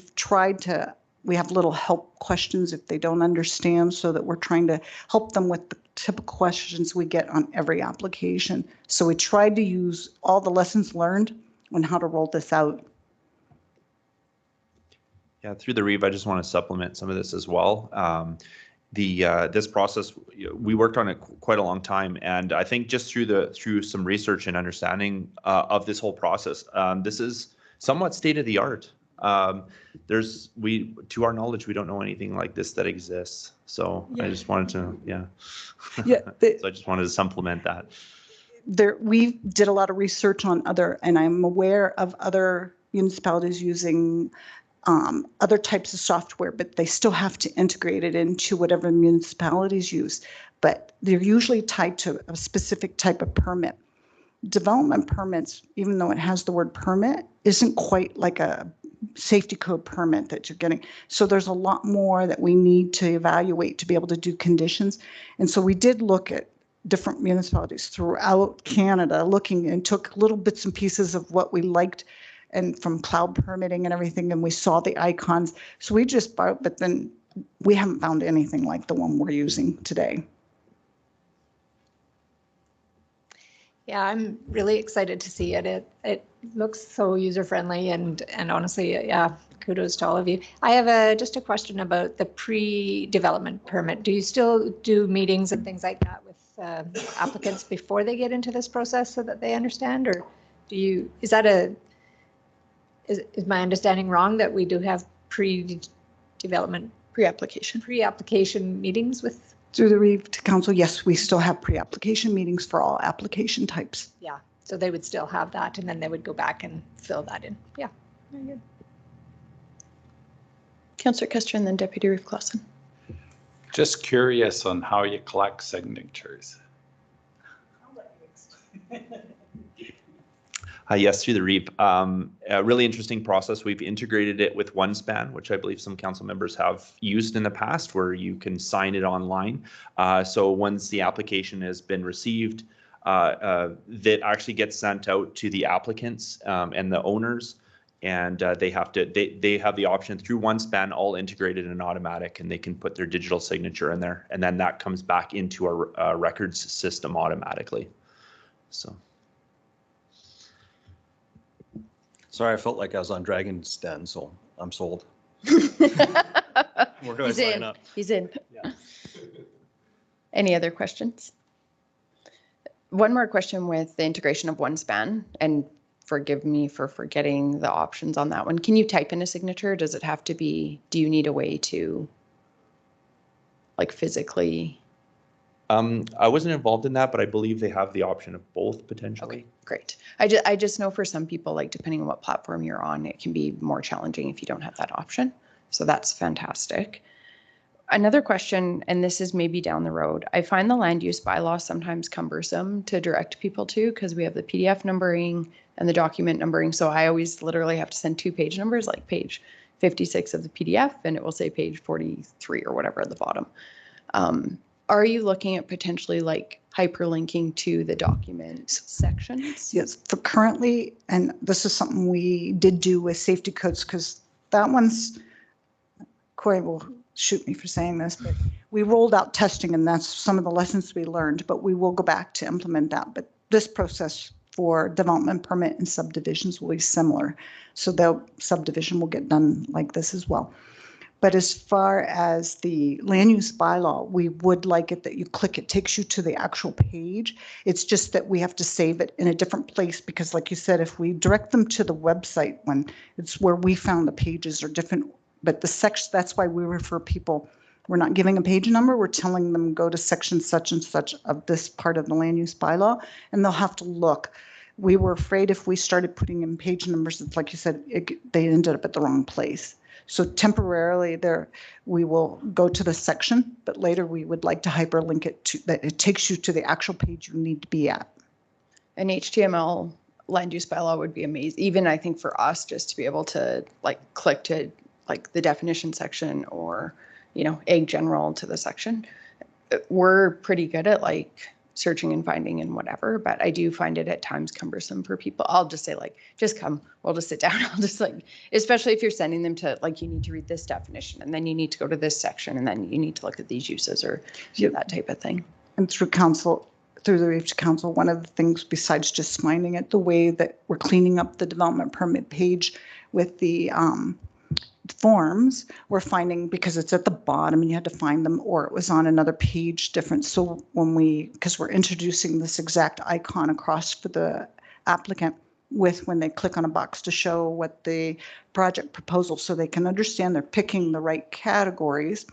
have little help questions if they don't understand, so that we're trying to help them with the typical questions we get on every application. So we tried to use all the lessons learned on how to roll this out.
Yeah, through the Reeve, I just want to supplement some of this as well. This process, we worked on it quite a long time, and I think just through some research and understanding of this whole process, this is somewhat state of the art. To our knowledge, we don't know anything like this that exists. So yeah. I just wanted to, so I just wanted to supplement that.
we did a lot of research on other, and I'm aware of other municipalities using other types of software, but they still have to integrate it into whatever municipalities use. But they're usually tied to a specific type of permit. Development permits, even though it has the word permit, isn't quite like a safety code permit that you're getting. So there's a lot more that we need to evaluate to be able to do conditions. And so we did look at different municipalities throughout Canada, looking and took little bits and pieces of what we liked and from cloud permitting and everything, and we saw the icons. So we just bought, but then we haven't found anything like the one we're using today.
Yeah, I'm really excited to see it. It looks so user-friendly and honestly, yeah, kudos to all of you. I have just a question about the pre-development permit. Do you still do meetings and things like that with applicants before they get into this process so that they understand, or do you, is my understanding wrong that we do have pre-development, pre-application meetings with?
Through the Reeved Council, yes, we still have pre-application meetings for all application types.
Yeah, so they would still have that and then they would go back and fill that in. Yeah, very good.
Councillor Custer and then Deputy Reeve Clausen.
Just curious on how you collect signatures.
Yes, through the REAP. A really interesting process. We've integrated it with OneSpan, which I believe some council members have used in the past, where you can sign it online. So once the application has been received, that actually gets sent out to the applicants and the owners, and they have the option through OneSpan, all integrated and automatic, and they can put their digital signature in there, and then that comes back into our records system automatically. So.
Sorry, I felt like I was on Dragon's Den, so I'm sold. Where do I sign up?
He's in.
Yeah.
Any other questions? One more question with the integration of OneSpan, and forgive me for forgetting the options on that one. Can you type in a signature? Does it have to be, do you need a way to like physically?
I wasn't involved in that, but I believe they have the option of both potentially.
Okay, great. I just know for some people, like depending on what platform you're on, it can be more challenging if you don't have that option. So that's fantastic. Another question, and this is maybe down the road, I find the land use bylaw sometimes cumbersome to direct people to because we have the PDF numbering and the document numbering. So I always literally have to send 2 page numbers, like page 56 of the PDF, and it will say page 43 or whatever at the bottom. Are you looking at potentially like hyperlinking to the document sections?
Yes, for currently, and this is something we did do with safety codes, because that one's, Corey will shoot me for saying this, but we rolled out testing and that's some of the lessons we learned, but we will go back to implement that. But this process for development permit and subdivisions will be similar. So the subdivision will get done like this as well. But as far as the land use bylaw, we would like it that you click, it takes you to the actual page. It's just that we have to save it in a different place because like you said, if we direct them to the website when it's where we found the pages are different, but the section, that's why we refer people, we're not giving a page number, we're telling them go to section such and such of this part of the land use bylaw, and they'll have to look. We were afraid if we started putting in page numbers, it's like you said, they ended up at the wrong place. So temporarily there, we will go to the section, but later we would like to hyperlink it to that it takes you to the actual page you need to be at.
An HTML land use bylaw would be amazing. Even I think for us, just to be able to like click to like the definition section or, you know, ag general to the section. We're pretty good at like searching and finding and whatever, but I do find it at times cumbersome for people. I'll just say like, just come, we'll just sit down. I'll just like, especially if you're sending them to like, you need to read this definition and then you need to go to this section and then you need to look at these uses or that type of thing.
And through council, through the Reach Council, one of the things besides just finding it, the way that we're cleaning up the development permit page with the forms, we're finding because it's at the bottom and you had to find them or it was on another page different. So when because we're introducing this exact icon across for the applicant with when they click on a box to show what the project proposal so they can understand they're picking the right categories.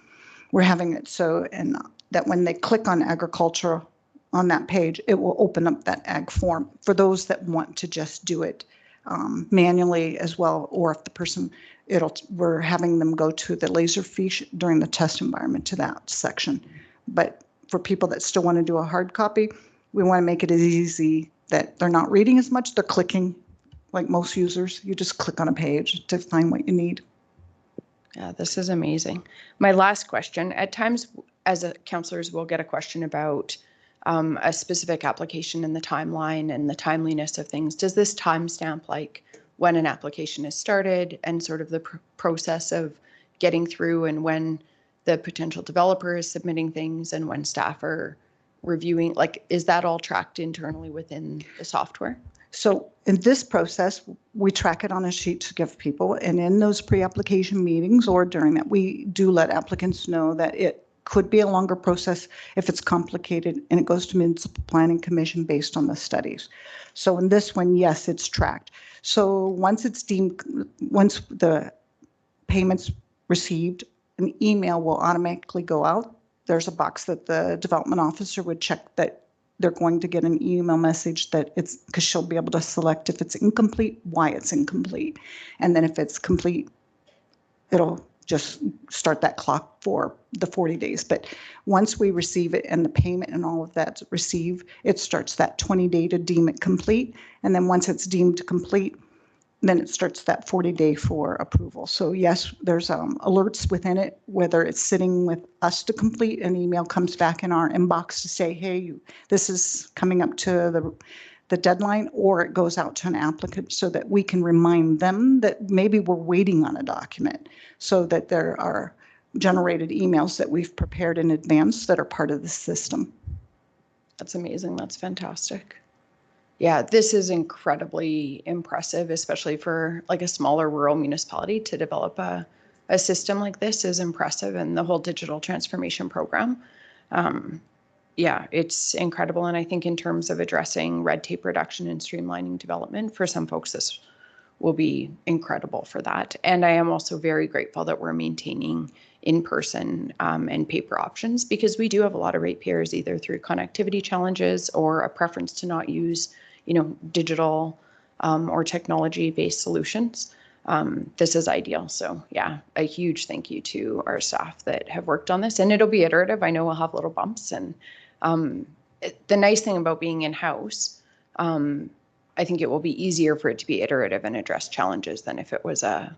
We're having it so and that when they click on agricultural on that page, it will open up that ag form for those that want to just do it manually as well, or if the person, we're having them go to the Laserfiche during the test environment to that section. But for people that still want to do a hard copy, we want to make it as easy that they're not reading as much, they're clicking like most users. You just click on a page to find what you need.
Yeah, this is amazing. My last question, at times as councillors, we'll get a question about a specific application in the timeline and the timeliness of things. Does this timestamp like when an application is started and sort of the process of getting through and when the potential developer is submitting things and when staff are reviewing, like, is that all tracked internally within the software?
So in this process, we track it on a sheet to give people, and in those pre-application meetings or during that, we do let applicants know that it could be a longer process if it's complicated, and it goes to Municipal Planning Commission based on the studies. So in this one, yes, it's tracked. So once it's deemed, once the payment's received, an email will automatically go out. There's a box that the development officer would check that they're going to get an email message that it's, because she'll be able to select if it's incomplete, why it's incomplete. And then if it's complete, it'll just start that clock for the 40 days. But once we receive it and the payment and all of that's received, it starts that 20-day to deem it complete. And then once it's deemed complete, then it starts that 40-day for approval. So yes, there's alerts within it, whether it's sitting with us to complete, an email comes back in our inbox to say, hey, this is coming up to the deadline, or it goes out to an applicant so that we can remind them that maybe we're waiting on a document, so that there are generated emails that we've prepared in advance that are part of the system.
That's amazing. That's fantastic. Yeah, this is incredibly impressive, especially for like a smaller rural municipality to develop a system like this is impressive, and the whole digital transformation program. Yeah, it's incredible. And I think in terms of addressing red tape reduction and streamlining development, for some folks, this will be incredible for that. And I am also very grateful that we're maintaining in-person and paper options, because we do have a lot of ratepayers either through connectivity challenges or a preference to not use, you know, digital or technology-based solutions. This is ideal. So yeah, a huge thank you to our staff that have worked on this, and it'll be iterative. I know we'll have little bumps, and the nice thing about being in-house, I think it will be easier for it to be iterative and address challenges than if it was a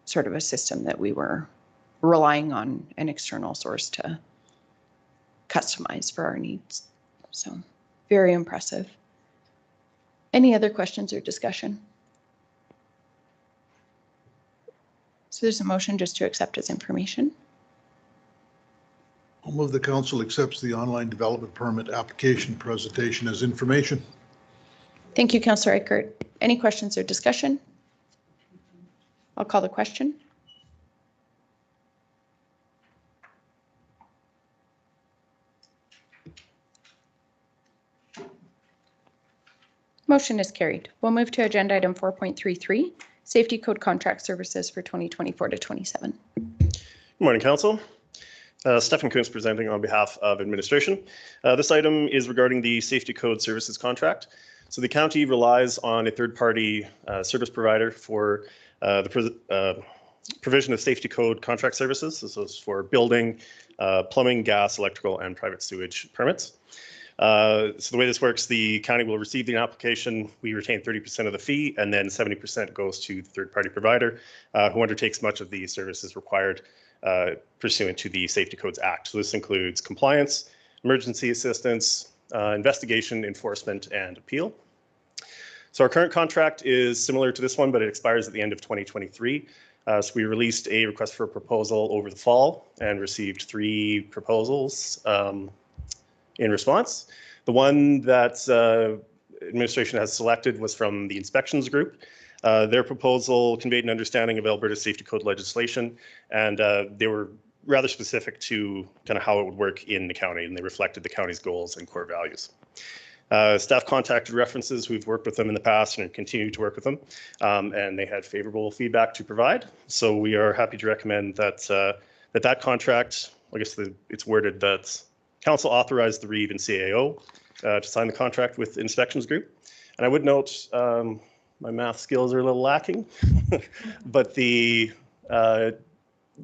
sort of a system that we were relying on an external source to customize for our needs. So very impressive. Any other questions or discussion? So there's a motion just to accept as information.
I'll move the council accepts the online development permit application presentation as information.
Thank you, Councillor Eichert. Any questions or discussion? I'll call the question. Motion is carried. We'll move to agenda item 4.33, Safety Code Contract Services for 2024 to 27.
Good morning, Council. Stefan Kuntz presenting on behalf of administration. This item is regarding the Safety Code Services contract. So the county relies on a third-party service provider for the provision of safety code contract services. This is for building, plumbing, gas, electrical, and private sewage permits. So the way this works, the county will receive the application, we retain 30% of the fee, and then 70% goes to the third-party provider who undertakes much of the services required pursuant to the Safety Codes Act. So this includes compliance, emergency assistance, investigation, enforcement, and appeal. So our current contract is similar to this one, but it expires at the end of 2023. So we released a request for a proposal over the fall and received 3 proposals in response. The one that administration has selected was from the inspections group. Their proposal conveyed an understanding of Alberta's safety code legislation, and they were rather specific to kind of how it would work in the county, and they reflected the county's goals and core values. Staff contacted references who've worked with them in the past and continue to work with them, and they had favorable feedback to provide. So we are happy to recommend that that contract, I guess it's worded that Council authorized the REEV and CAO to sign the contract with Inspections Group. And I would note, my math skills are a little lacking, but the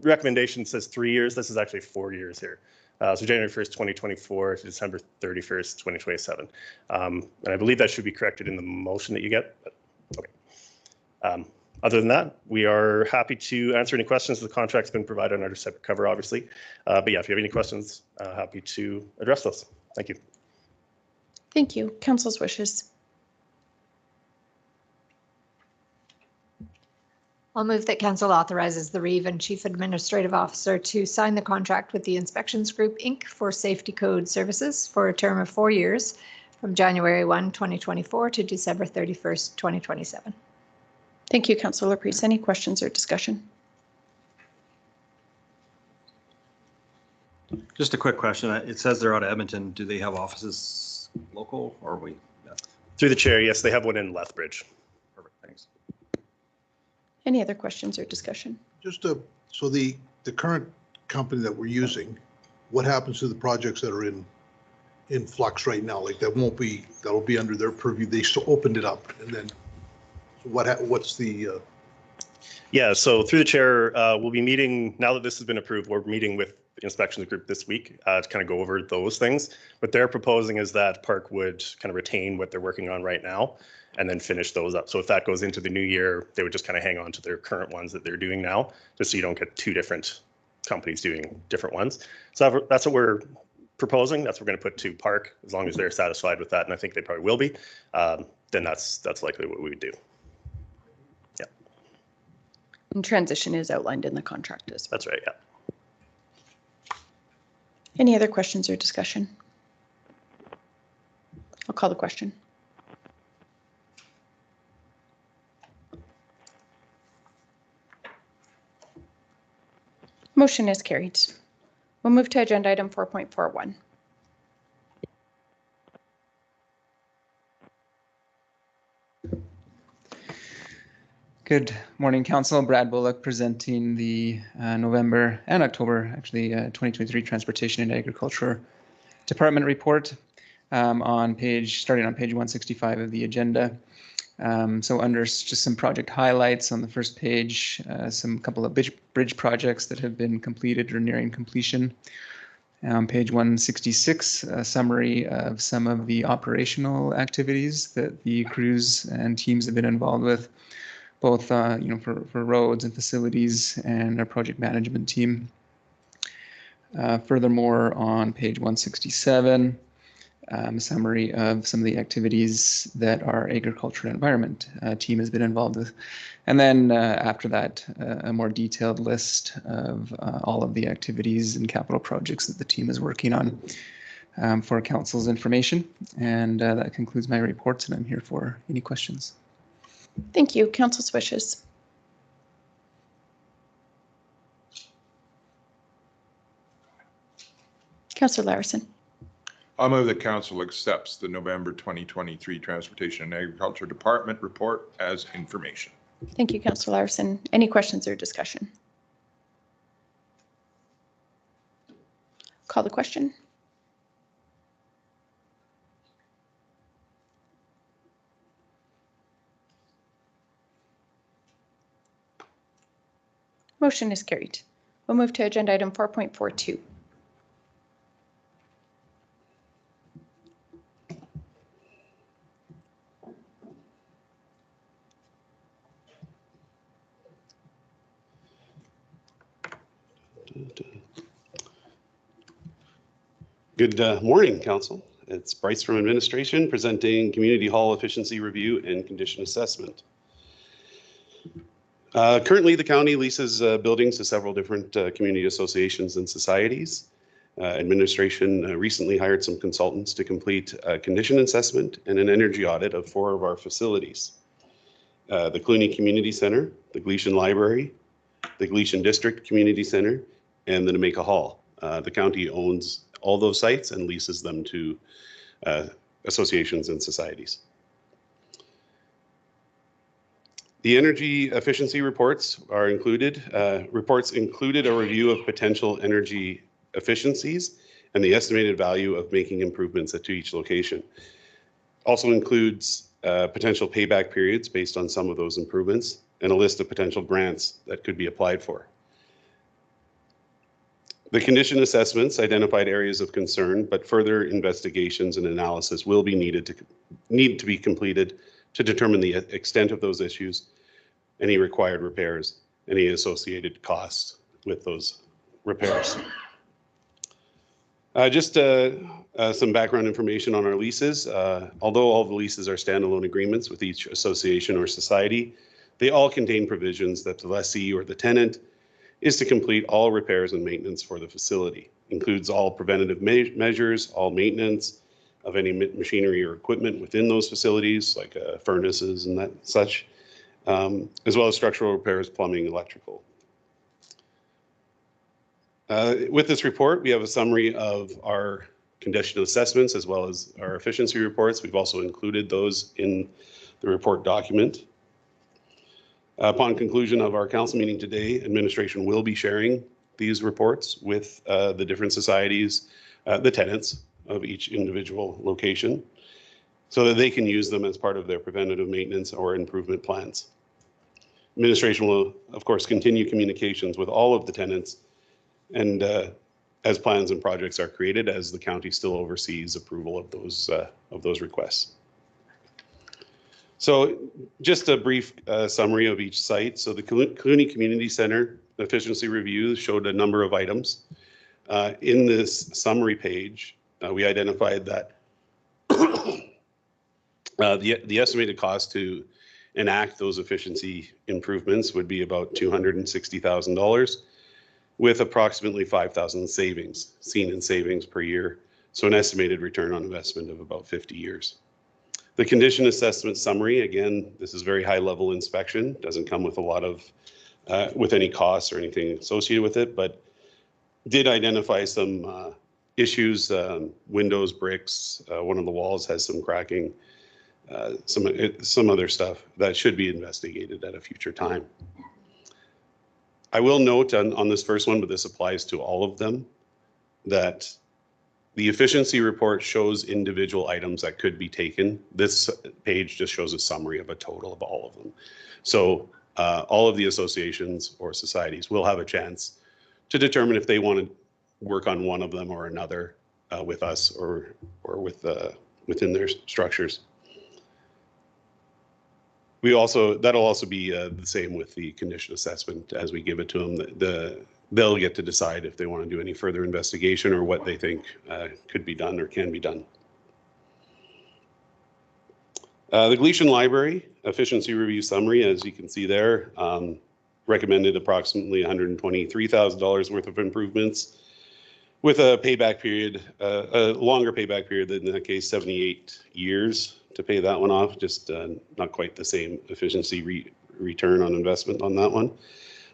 recommendation says 3 years. This is actually 4 years here. So January 1st, 2024 to December 31st, 2027. And I believe that should be corrected in the motion that you get. But, okay. Other than that, we are happy to answer any questions. The contract's been provided under separate cover, obviously. But yeah, if you have any questions, happy to address those. Thank you.
Thank you. Council's wishes.
I'll move that council authorizes the REEV and Chief Administrative Officer to sign the contract with the Inspections Group, Inc. for safety code services for a term of 4 years from January 1, 2024 to December 31st, 2027.
Thank you, Councillor Priest. Any questions or discussion?
Just a quick question. It says they're out of Edmonton. Do they have offices local or are we? Yeah.
Through the chair, yes, they have one in Lethbridge.
Perfect, thanks.
Any other questions or discussion?
Just so the current company that we're using, what happens to the projects that are in flux right now? Like that'll be under their purview. They still opened it up, and then what's the?
Yeah, so through the chair, we'll be meeting, now that this has been approved, we're meeting with the Inspections Group this week to kind of go over those things. What they're proposing is that Park would kind of retain what they're working on right now and then finish those up. So if that goes into the new year, they would just kind of hang on to their current ones that they're doing now, just so you don't get two different companies doing different ones. So that's what we're proposing. That's what we're going to put to Park, as long as they're satisfied with that, and I think they probably will be. Then that's likely what we would do. Yeah.
And transition is outlined in the contract as well.
That's right. Yeah.
Any other questions or discussion? I'll call the question. Motion is carried. We'll move to agenda item 4.41.
Good morning, Council. Brad Bullock presenting the November and October, actually, 2023 Transportation and Agriculture Department report starting on page 165 of the agenda. So under just some project highlights on the first page, couple of bridge projects that have been completed or nearing completion. On page 166, a summary of some of the operational activities that the crews and teams have been involved with, both for roads and facilities and our project management team. Furthermore, on page 167, a summary of some of the activities that our agriculture and environment team has been involved with. And then after that, a more detailed list of all of the activities and capital projects that the team is working on for council's information. And that concludes my reports, and I'm here for any questions.
Thank you. Council's wishes. Councillor Larison.
I'll move that council accepts the November 2023 Transportation and Agriculture Department report as information.
Thank you, Councillor Larson. Any questions or discussion? Call the question. Motion is carried. We'll move to agenda item 4.42.
Good morning, Council. It's Bryce from Administration presenting Community Hall Efficiency Review and Condition Assessment. Currently, the county leases buildings to several different community associations and societies. Administration recently hired some consultants to complete a condition assessment and an energy audit of 4 of our facilities. The Cluny Community Center, the Gleason Library, the Gleason District Community Center, and the Nameka Hall. The county owns all those sites and leases them to associations and societies. The energy efficiency reports are included. Reports included a review of potential energy efficiencies and the estimated value of making improvements to each location. Also includes potential payback periods based on some of those improvements and a list of potential grants that could be applied for. The condition assessments identified areas of concern, but further investigations and analysis will be need to be completed to determine the extent of those issues, any required repairs, any associated costs with those repairs. Just some background information on our leases. Although all the leases are standalone agreements with each association or society, they all contain provisions that the lessee or the tenant is to complete all repairs and maintenance for the facility. Includes all preventative measures, all maintenance of any machinery or equipment within those facilities, like furnaces and that such, as well as structural repairs, plumbing, electrical. With this report, we have a summary of our condition assessments as well as our efficiency reports. We've also included those in the report document. Upon conclusion of our council meeting today, administration will be sharing these reports with the different societies, the tenants of each individual location, so that they can use them as part of their preventative maintenance or improvement plans. Administration will, of course, continue communications with all of the tenants and as plans and projects are created, as the county still oversees approval of those requests. So just a brief summary of each site. So the Clooney Community Center efficiency review showed a number of items. In this summary page, we identified that the estimated cost to enact those efficiency improvements would be about $260,000, with approximately 5,000 savings, seen in savings per year. So an estimated return on investment of about 50 years. The condition assessment summary, again, this is very high level inspection, doesn't come with a lot of, with any costs or anything associated with it, but did identify some issues, windows, bricks, one of the walls has some cracking, some other stuff that should be investigated at a future time. I will note on this first one, but this applies to all of them, that the efficiency report shows individual items that could be taken. This page just shows a summary of a total of all of them. So all of the associations or societies will have a chance to determine if they want to work on one of them or another with us or with within their structures. That'll also be the same with the condition assessment as we give it to them. They'll get to decide if they want to do any further investigation or what they think could be done or can be done. The Gleason Library efficiency review summary, as you can see there, recommended approximately $123,000 worth of improvements with a payback period, a longer payback period than in that case, 78 years to pay that one off, just not quite the same efficiency return on investment on that one.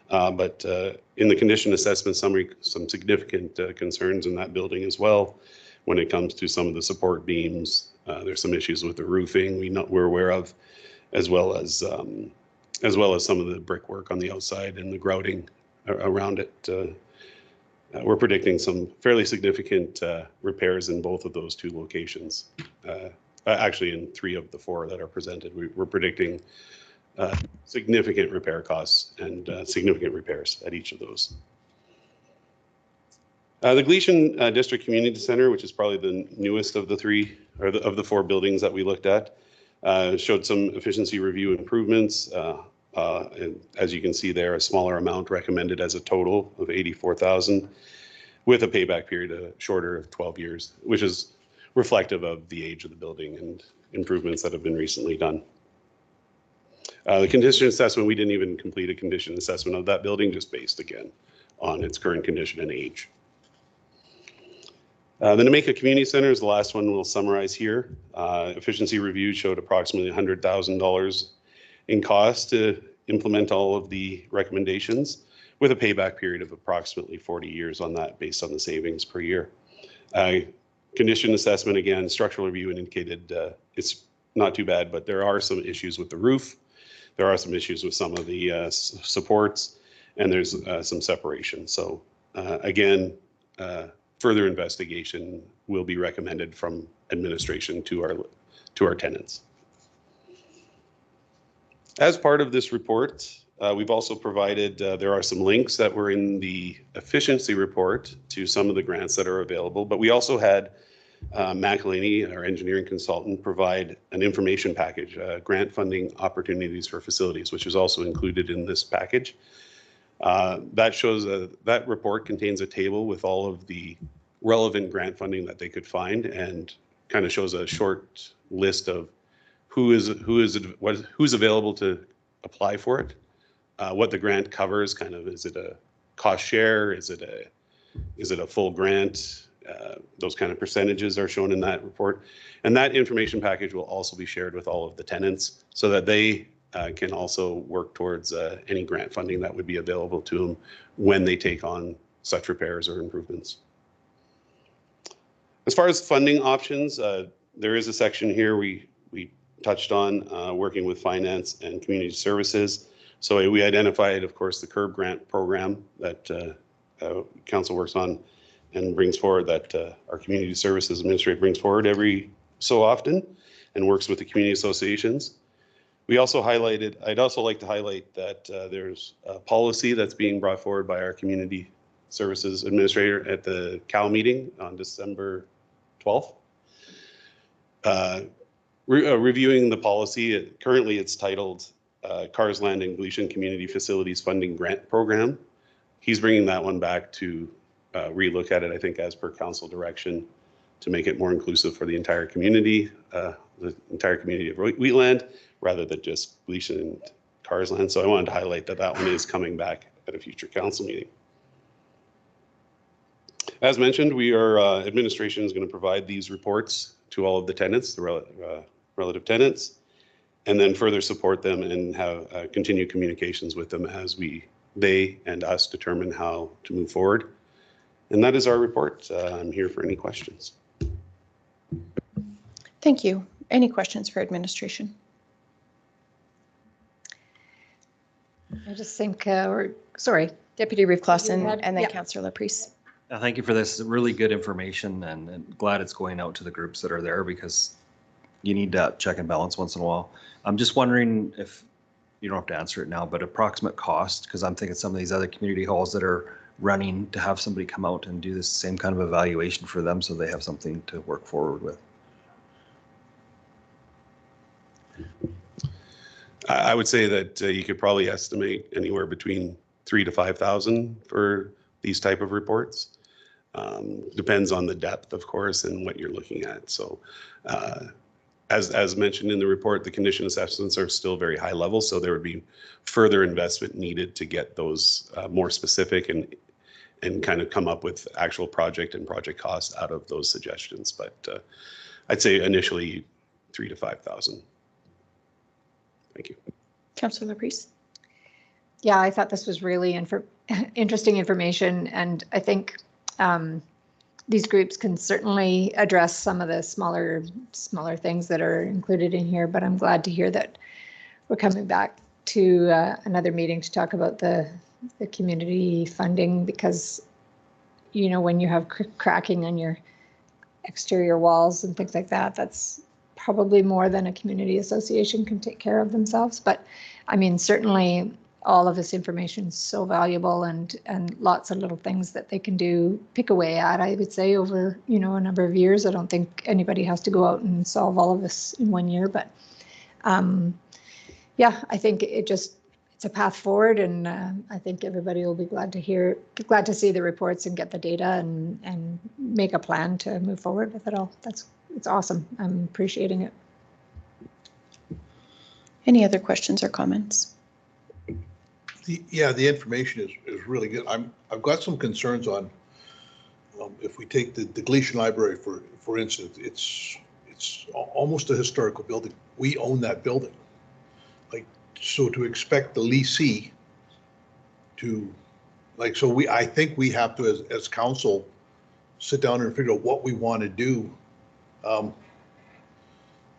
But in the condition assessment summary, some significant concerns in that building as well. When it comes to some of the support beams, there's some issues with the roofing we're aware of, as well as some of the brickwork on the outside and the grouting around it. We're predicting some fairly significant repairs in both of those two locations. Actually, in 3 of the 4 that are presented, we're predicting significant repair costs and significant repairs at each of those. The Gleason District Community Center, which is probably the newest of the 3 or of the 4 buildings that we looked at, showed some efficiency review improvements. And as you can see there, a smaller amount recommended as a total of $84,000, with a payback period shorter of 12 years, which is reflective of the age of the building and improvements that have been recently done. The condition assessment, we didn't even complete a condition assessment of that building, just based again on its current condition and age. The Nameka Community Center is the last one we'll summarize here. Efficiency review showed approximately $100,000 in cost to implement all of the recommendations, with a payback period of approximately 40 years on that based on the savings per year. Condition assessment, again, structural review indicated it's not too bad, but there are some issues with the roof. There are some issues with some of the supports, and there's some separation. So again, further investigation will be recommended from administration to our tenants. As part of this report, we've also provided, there are some links that were in the efficiency report to some of the grants that are available, but we also had McElhaney, our engineering consultant, provide an information package, grant funding opportunities for facilities, which is also included in this package. That shows that report contains a table with all of the relevant grant funding that they could find, and kind of shows a short list of who's available to apply for it, what the grant covers, kind of, is it a cost share, is it a full grant? Those kind of percentages are shown in that report. And that information package will also be shared with all of the tenants so that they can also work towards any grant funding that would be available to them when they take on such repairs or improvements. As far as funding options, there is a section here we touched on working with finance and community services. So we identified, of course, the CURB grant program that council works on and brings forward, that our community services administrator brings forward every so often and works with the community associations. We also highlighted, I'd also like to highlight that there's a policy that's being brought forward by our community services administrator at the CAL meeting on December 12th. Reviewing the policy, currently it's titled Cars Land and Gleason Community Facilities Funding Grant Program. He's bringing that one back to relook at it, I think, as per council direction, to make it more inclusive for the entire community of Wheatland, rather than just Gleason and Cars Land. So I wanted to highlight that that one is coming back at a future council meeting. As mentioned, administration is going to provide these reports to all of the tenants, the relative tenants, and then further support them and have continued communications with them as they and us determine how to move forward. And that is our report. I'm here for any questions.
Thank you. Any questions for administration?
I just think, sorry.
Deputy Reeve Clausen and then
Yeah.
Councillor Laprise.
Thank you for this really good information, and glad it's going out to the groups that are there, because you need to check and balance once in a while. I'm just wondering if, you don't have to answer it now, but approximate cost, because I'm thinking some of these other community halls that are running, to have somebody come out and do this same kind of evaluation for them so they have something to work forward with.
I would say that you could probably estimate anywhere between 3,000 to 5,000 for these type of reports. Depends on the depth, of course, and what you're looking at. So as mentioned in the report, the condition assessments are still very high level, so there would be further investment needed to get those more specific and kind of come up with actual project and project costs out of those suggestions. But I'd say initially 3,000 to 5,000. Thank you.
Councillor Laprise.
Yeah, I thought this was really interesting information, and I think these groups can certainly address some of the smaller things that are included in here, but I'm glad to hear that we're coming back to another meeting to talk about the community funding, because, you know, when you have cracking on your exterior walls and things like that, that's probably more than a community association can take care of themselves. But I mean, certainly all of this information is so valuable, and lots of little things that they can do, pick away at, I would say, over, you know, a number of years. I don't think anybody has to go out and solve all of this in 1 year, but yeah, I think it's a path forward, and I think everybody will be glad to see the reports and get the data and make a plan to move forward with it all. It's awesome. I'm appreciating it.
Any other questions or comments?
The information is really good. I've got some concerns on if we take the Gleason Library for instance, it's almost a historical building. We own that building. So to expect the leasee to, I think we have to, as council, sit down and figure out what we want to do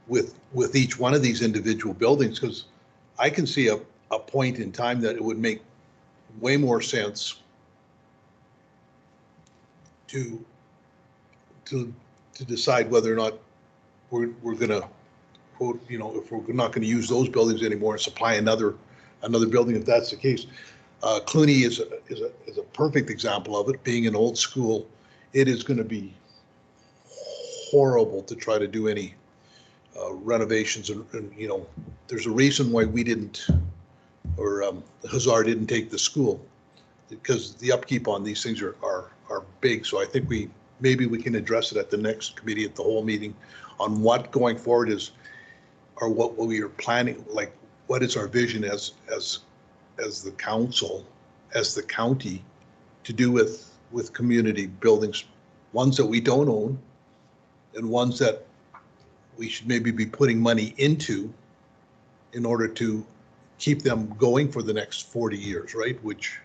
with each one of these individual buildings, because I can see a point in time that it would make way more sense to to decide whether or not we're gonna quote, you know, if we're not gonna use those buildings anymore and supply another building, if that's the case. Clooney is a perfect example of it, being an old school. It is gonna be horrible to try to do any renovations and, you know, there's a reason why we didn't, or Hazard didn't take the school, because the upkeep on these things are big. So I think maybe we can address it at the next committee at the whole meeting on what going forward is, or what we are planning, like what is our vision as the council, as the county, to do with community buildings, ones that we don't own and ones that we should maybe be putting money into in order to keep them going for the next 40 years, right?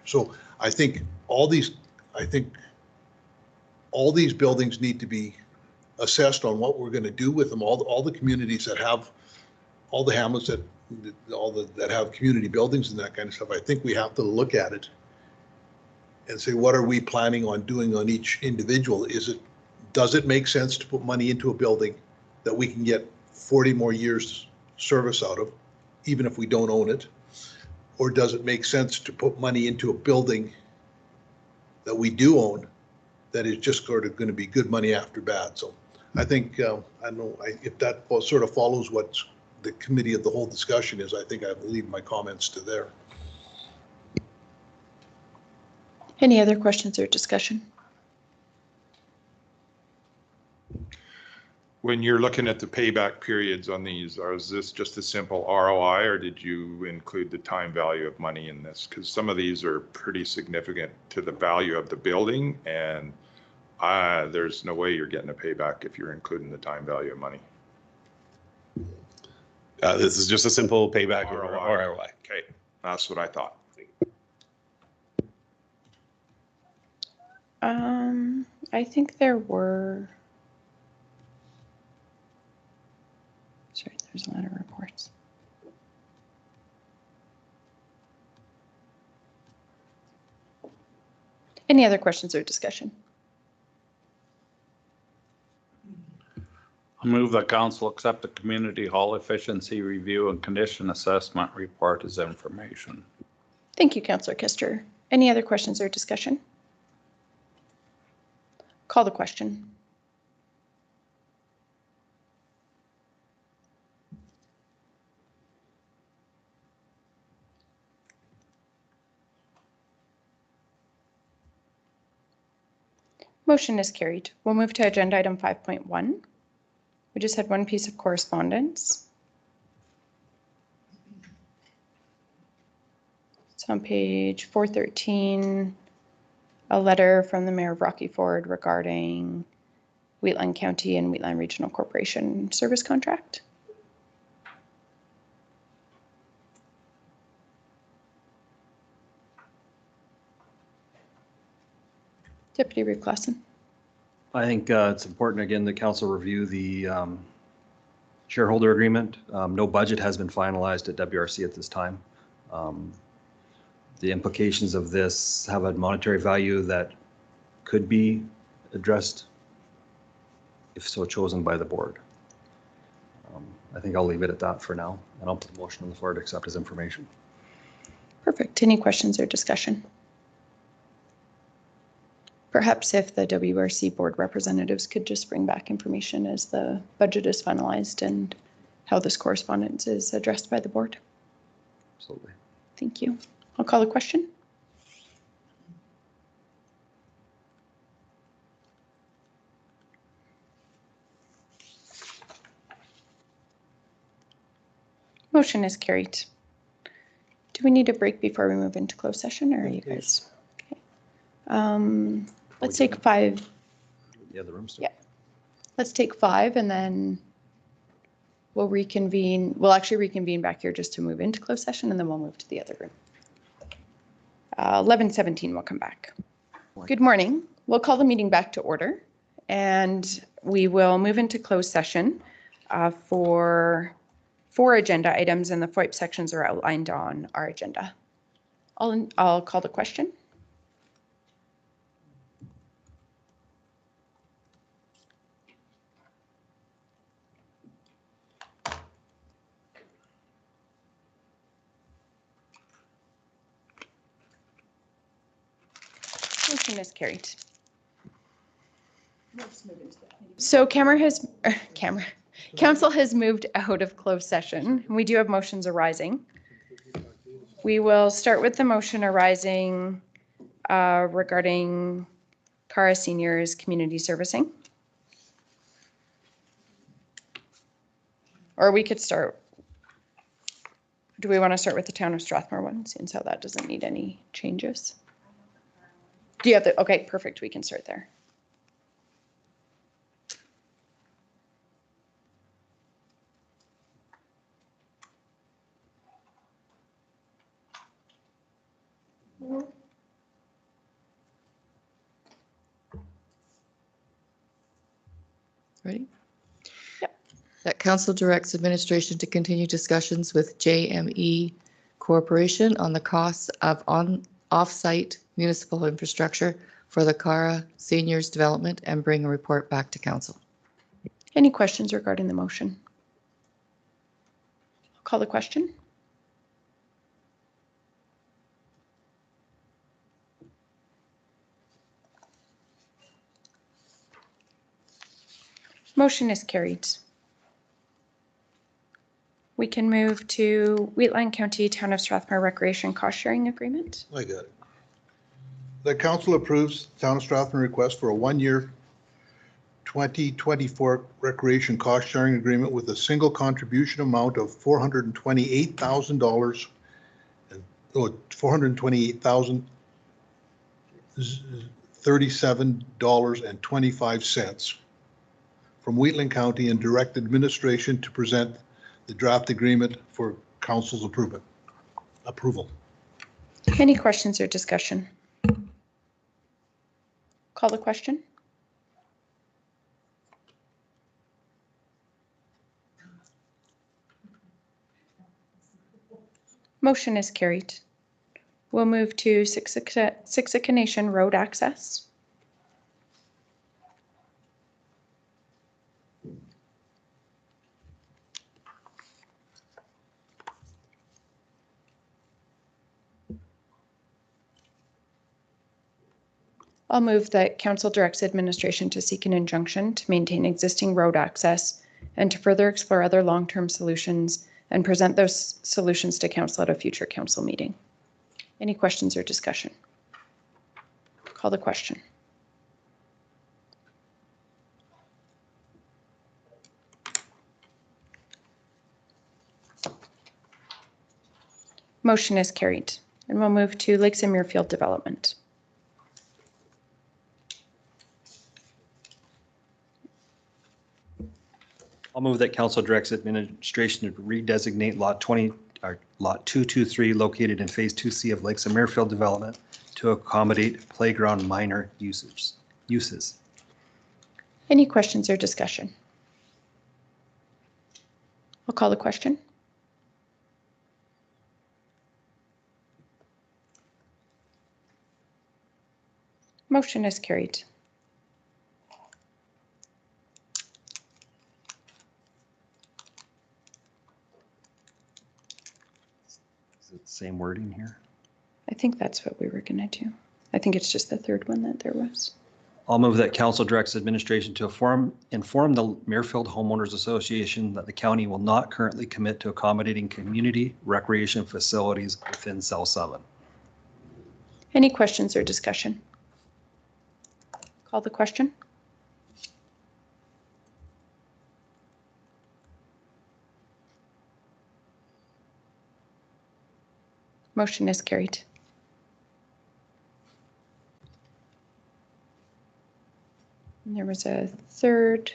So I think all these buildings need to be assessed on what we're going to do with them. All the communities that have, all the hamlets that have community buildings and that kind of stuff, I think we have to look at it and say, what are we planning on doing on each individual? Does it make sense to put money into a building that we can get 40 more years service out of, even if we don't own it? Or does it make sense to put money into a building that we do own that is just sort of going to be good money after bad? So I think, I don't know if that sort of follows what the committee of the whole discussion is. I think I will leave my comments to there.
Any other questions or discussion?
When you're looking at the payback periods on these, is this just a simple ROI, or did you include the time value of money in this? Because some of these are pretty significant to the value of the building, and there's no way you're getting a payback if you're including the time value of money.
This is just a simple payback or ROI.
Okay, that's what I thought.
I think there were. Sorry, there's a lot of reports. Any other questions or discussion?
I move that council accept the community hall efficiency review and condition assessment report as information.
Thank you, Councillor Kister. Any other questions or discussion? Call the question. Motion is carried. We'll move to agenda item 5.1. We just had one piece of correspondence. It's on page 413, a letter from the Mayor of Rocky Ford regarding Wheatland County and Wheatland Regional Corporation service contract. Deputy Reeve Clausen.
I think it's important, again, the council review the shareholder agreement. No budget has been finalized at WRC at this time. The implications of this have a monetary value that could be addressed if so chosen by the board. I think I'll leave it at that for now, and I'll put a motion on the floor to accept as information.
Perfect. Any questions or discussion? Perhaps if the WRC board representatives could just bring back information as the budget is finalized and how this correspondence is addressed by the board.
Absolutely.
Thank you. I'll call the question. Motion is carried. Do we need a break before we move into closed session, or are you guys? Okay. Let's take 5.
Yeah, the room's still.
Yeah. Let's take 5 and then we'll reconvene. We'll actually reconvene back here just to move into closed session, and then we'll move to the other room. 11:17 we'll come back. Good morning. We'll call the meeting back to order, and we will move into closed session for 4 agenda items, and the FOIP sections are outlined on our agenda. I'll call the question. Motion is carried. So council has moved out of closed session. We do have motions arising. We will start with the motion arising regarding Cara Seniors Community Servicing. Or we could start, do we want to start with the Town of Strathmore one, since how that doesn't need any changes? Do you have the, okay, perfect, we can start there.
Ready?
Yep.
That council directs administration to continue discussions with JME Corporation on the costs of off-site municipal infrastructure for the Cara Seniors Development and bring a report back to council.
Any questions regarding the motion? I'll call the question. Motion is carried. We can move to Wheatland County Town of Strathmore Recreation Cost Sharing Agreement.
I got it. The council approves Town of Strathmore request for a 1-year 2024 recreation cost sharing agreement with a single contribution amount of $428,000 and $428,037.25 from Wheatland County and direct administration to present the draft agreement for council's approval.
Any questions or discussion? Call the question. Motion is carried. We'll move to Siksika Nation Road Access. I'll move that council directs administration to seek an injunction to maintain existing road access and to further explore other long-term solutions and present those solutions to council at a future council meeting. Any questions or discussion? Call the question. Motion is carried. And we'll move to Lakes and Muirfield Development.
I'll move that council directs administration to redesignate lot 223 located in phase 2C of Lakes and Muirfield development to accommodate playground minor uses.
Any questions or discussion? I'll call the question. Motion is carried.
Is it the same wording here?
I think that's what we were going to do. I think it's just the third one that there was.
I'll move that council directs administration to inform the Muirfield Homeowners Association that the county will not currently commit to accommodating community recreation facilities within Cell 7.
Any questions or discussion? Call the question. Motion is carried. And there was a third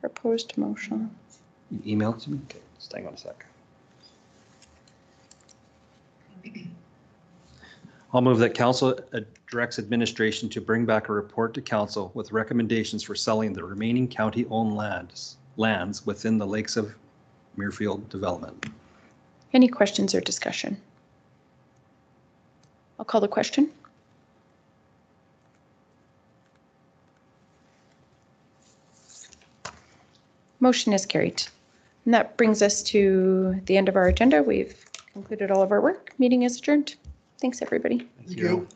proposed motion.
You emailed it to me? Okay, just hang on a sec. I'll move that council directs administration to bring back a report to council with recommendations for selling the remaining county-owned lands within the Lakes of Muirfield development.
Any questions or discussion? I'll call the question. Motion is carried. And that brings us to the end of our agenda. We've concluded all of our work. Meeting is adjourned. Thanks, everybody.
Thank you.